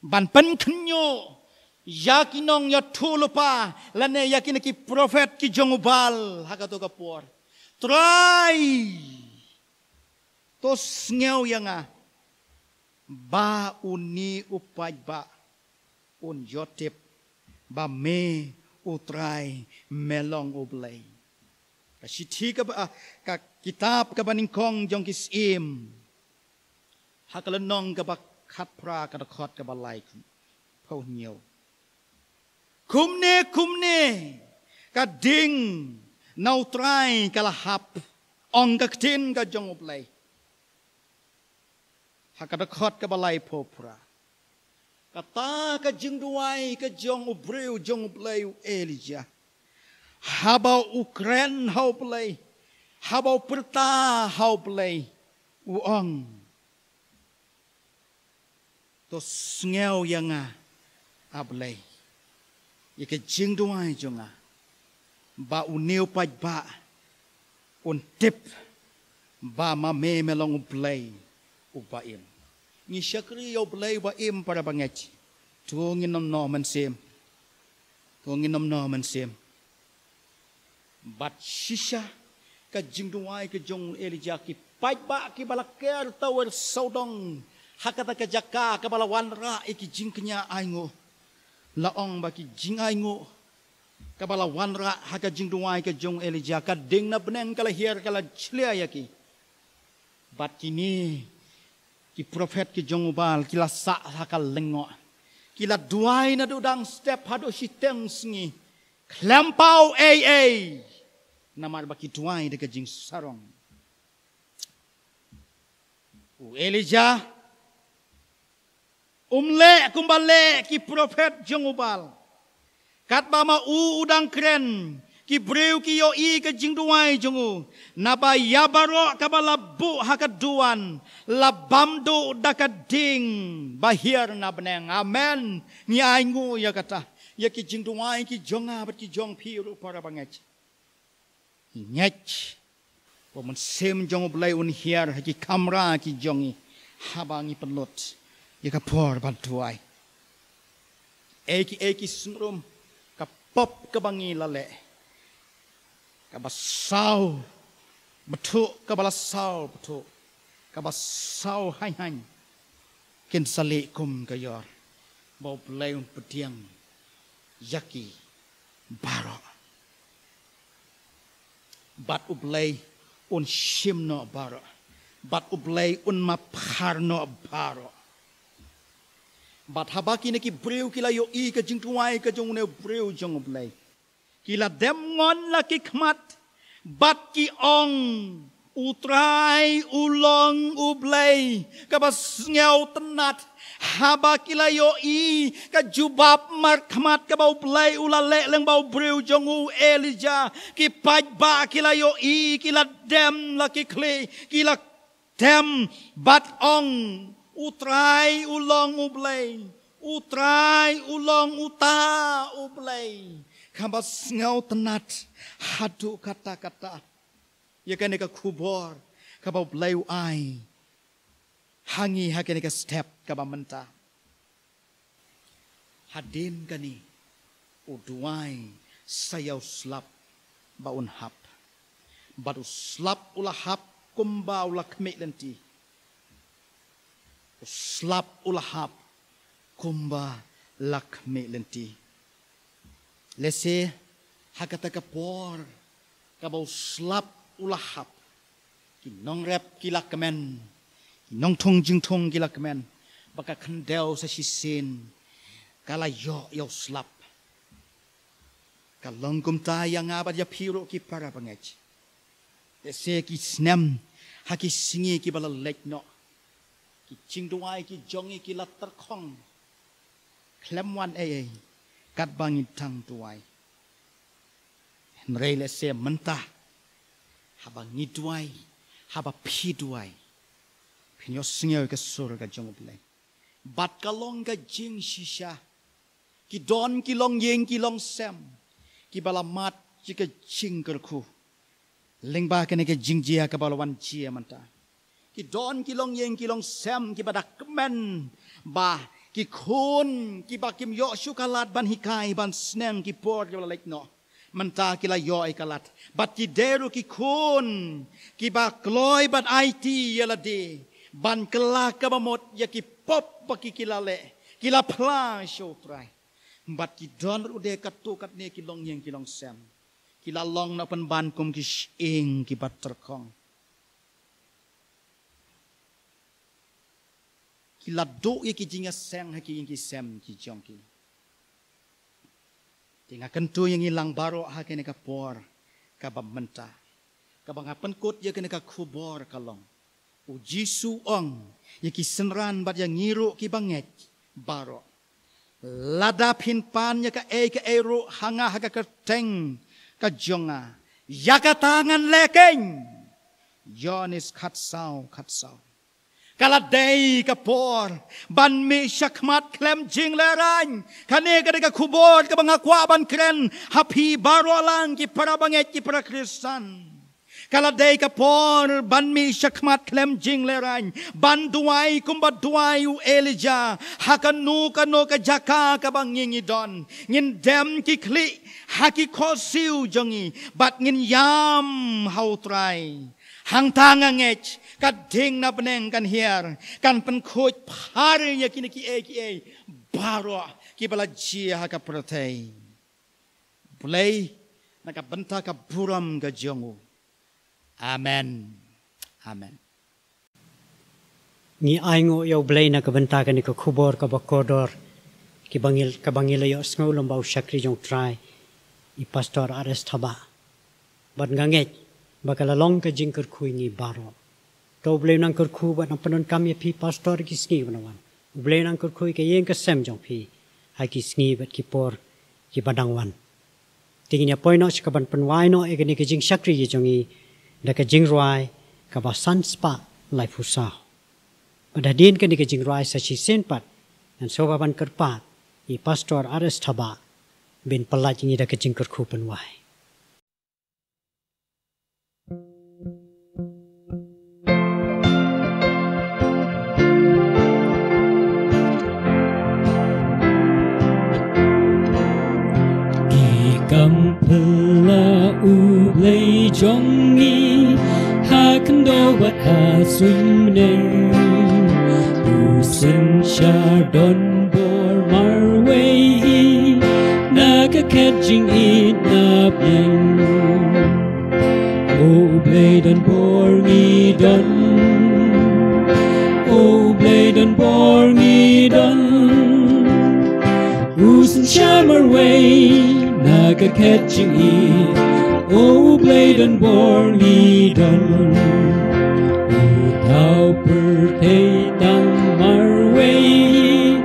ban pen khnyo yakinong ya thulupa lane yakin ki prophet ki jongubal hakato kapor try to ngeu yanga ba uni upai ba un yotip ba me utrai melong ublei ka sithi ka kitab ka baningkong jong kisim hakalanong ka ba khat pra ka khot ka ba lai phau nhiều kumne ka ding nau trai ka la hap ong ka tin ka jong ublei hakada khot ka ba lai pho pra kata ka jing duai ka jong ubreu jong ublei Elijah habau Ukraine hau play habau perta hau play uang to ngeu yanga ablay yake jing duai jonga ba uneu paj ba un tip ba ma me melong play upaim ni syakri yo play ba im para banget tuongin nom man sem tuongin nom man sem bat shisha ka jing duai ka jong Elijah ki paj ba ki balaker tower saudong hakata ka jaka ka balawan ra iki jing kenya aingo laong ba ki jing aingo ka balawan ra haka jing duai ka jong Elijah ka ding na beneng kala hier kala chlia yaki bat kini ki prophet ki jong ubal kila sa haka lengo kila duai na dudang step hado siteng singi klempau namar baki tuai de jing sarong Elijah umle kumbale ki prophet jongubal kat bama udang kren ki breu ki yo I ke jing duai jongu naba yabaro kabala bu hakaduan labamdo dakading bahir na beneng amen ni aingu ya kata ya ki jing duai ki jonga bat ki jong piru para banget nyech pemon sem jong blai un hiar ki kamera ki jongi habangi pelot ya ka por bantuai eki sunrum ka pop ka bangi lale ka basau betu ka balasau betu ka basau hai ken sale kum ka yor bau blai un petiang yaki baro bat ublay un shim no baro bat ublay un maphar no baro bat habaki ne ki breu kila yo I ka jing tuai ka jong ne breu jong ublay kila dem ngon la ki khmat bat ki ong utrai ulong ublay ka bas ngeu tenat haba kila yo I ka jubab mar khmat ka bau play ulale leng bau breu jongu Elijah ki paj ba kila yo I kila dem la ki kle kila dem bat ong utrai ulong ublay utrai ulong uta ublay ka bas ngeu tenat hadu kata-kata ya kan ka kubor ka bau play ai hangi hakene ka step ka bamenta hadin kani uduai sayau slap baun hap badu slap ula hap kumba ula kme lenti slap ula hap kumba lakme lenti Lese hakata kapor kabau slap ulahap kinong rep kilak kemen kinong thong jing thong kilak kemen baka khandel sa sisin kala yo yo slap kalong kumta yang abad ya piro ki para pangech lese ki snem haki singi ki bala lek no ki chingduai ki jongi ki latar khong klemwan kat bangin tang tuai Nrei lese mentah haba ngidwai haba pidwai pinyo singyo ke surga jong play bat kalong ka jing shisha ki don ki long yeng ki long sem ki balamat ki ka jing kerku lengba kene ke jing jia ka balawan jia mentah ki don ki long yeng ki long sem ki badak kemen ba ki khun ki ba kim yo shukalat ban hikai ban sneng ki por ki bala lek no Mentah kila yoi kalat, bat ki deru ki kun, ki ba kloy bat IT yala de, ban kelak kabamot ya ki pop baki kila le, kila pla show try, bat ki don ude katu kat ne ki long yang ki long sem, kila long na pen ban kum ki ing ki bat terkong, kila do ya ki jinga seng haki yang ki sem ki jong ki. Tinga kentu yang hilang baro ha kene ka por ka bamenta ka bangapan kot ya kene ka kubor kalong u jisu ong ya ki senran bat yang ngiru ki banget baro lada pinpan ya ka ero hanga ha ka kerteng ka jonga ya ka tangan lekeng yonis katsau Kala day kapor ban mi syakmat klem jing lerang kane ka kubor ka bangakwa ban kren happy barolang ki para banget ki para Kristan kala day kapor ban mi syakmat klem jing lerang ban duai kumba duai u Elijah hakanu kano ka jaka ka banging idon ngin dem ki kli haki kosiu jongi bat ngin yam hautrai hang tangangech kading na peneng kan hiar kan penkhoj pari ya kini ki baro ki bala jia ka protei bulai na ka benta ka buram ga jongu amen Ni aingo yo bulai na ka benta ka ni ka kubor ka bakodor ki bangil yo sngo lombau syakri jong try I pastor ares thaba bat nganget bakala long ka jingker kui ni baro to blame nang kerku bat nang penon kami pi pastor ki sngi banawan blame nang kerku ke yeng ka sem jong pi hai ki sngi bat ki por ki badangwan tingnya poino ka ban penwai no e ni ke jing shakri ye jongi da ka jing roi ka ba san spa lai fusa pada din ke ni ke jing roi sa chi sen pat dan so ban kerpat I pastor ares thaba bin pelaj ni da ka jing kerku penwai Kampela ulay jongi hakndo wat hasumneng usen shardon bor marway nakaketjing itnapeng oblay don bor ngidon oblay don bor ngidon usen shamarway Naga-catching it, oh blade and born idon. Utaw pertay tang marway,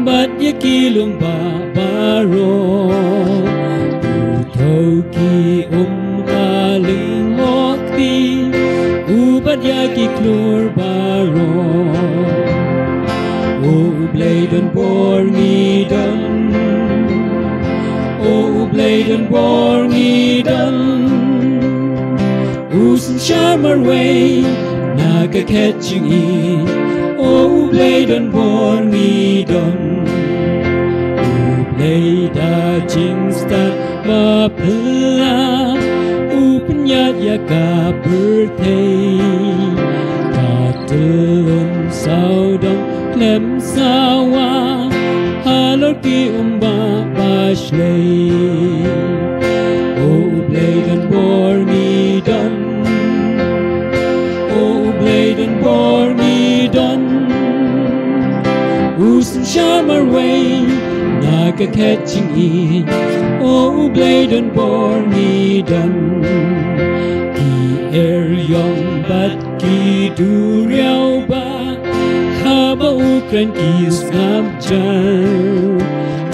but yakilong babaro. Utaw ki kaling okti, ubat yakiklor baro. Oh blade and born idon. Blade and born idon Usen shamarway Naga-catching it Oh blade and born idon Blade a jingstat mapela Upanyat yaka birthday Katelon saudong klem sawa Halor ki umba bashlay way, naga catching in. Oh, blade and born me done. Ki young but ki du riao ba, haba ukran ki skam jan.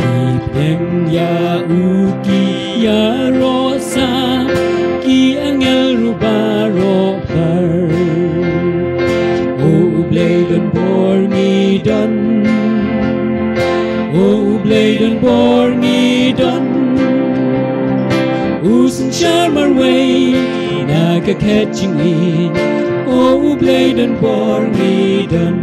Ki pleng ya u ki ya rosa, ki angel ruba ro har. Oh, blade and born me done. Oh, blade and born me done. Usan charmer way, naga catching in. Oh, blade and born me done.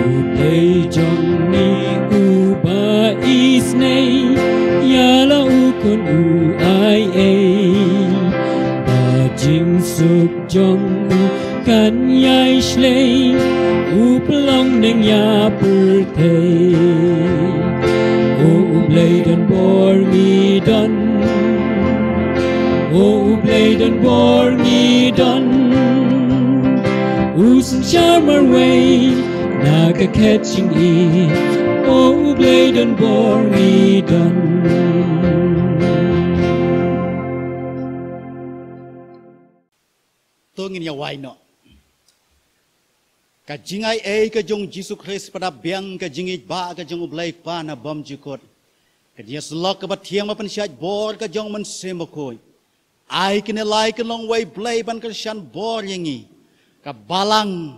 Uplay jong ni uba isnay, yala ukon u ay ay. Bajing suk jong u kan yay shlay, upalong neng ya birthday. Oh, blade and born me done. Oh, blade and born me done. Usan charmer way, naga catching in. Oh, blade and born me done. Tungin ya why no. Kajingai ay kajong Jesus Christ pada biang kajingit ba kajong ublay pa na bom jukot. Kajia selok kabatiang mapan syat bor kajong mensemokoy. Ay kinilay kalong way blay ban kasyan bor yangi. Kabalang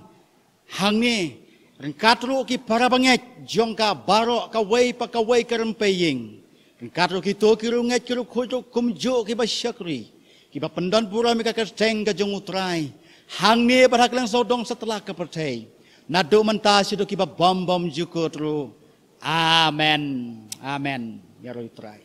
hangi. Rengkatro ki para banget jong ka baro ka way pa ka way karempeying. Rengkatro ki to ki runget ki rukujo kumjo ki basyakri. Ki ba pendan pura mi ka kasteng kajong utray. Hangi berhaklang sodong setelah kepercayai. Nado mentasi do kiba bom jukut ru. Amen. Amen. Ya roh utrai.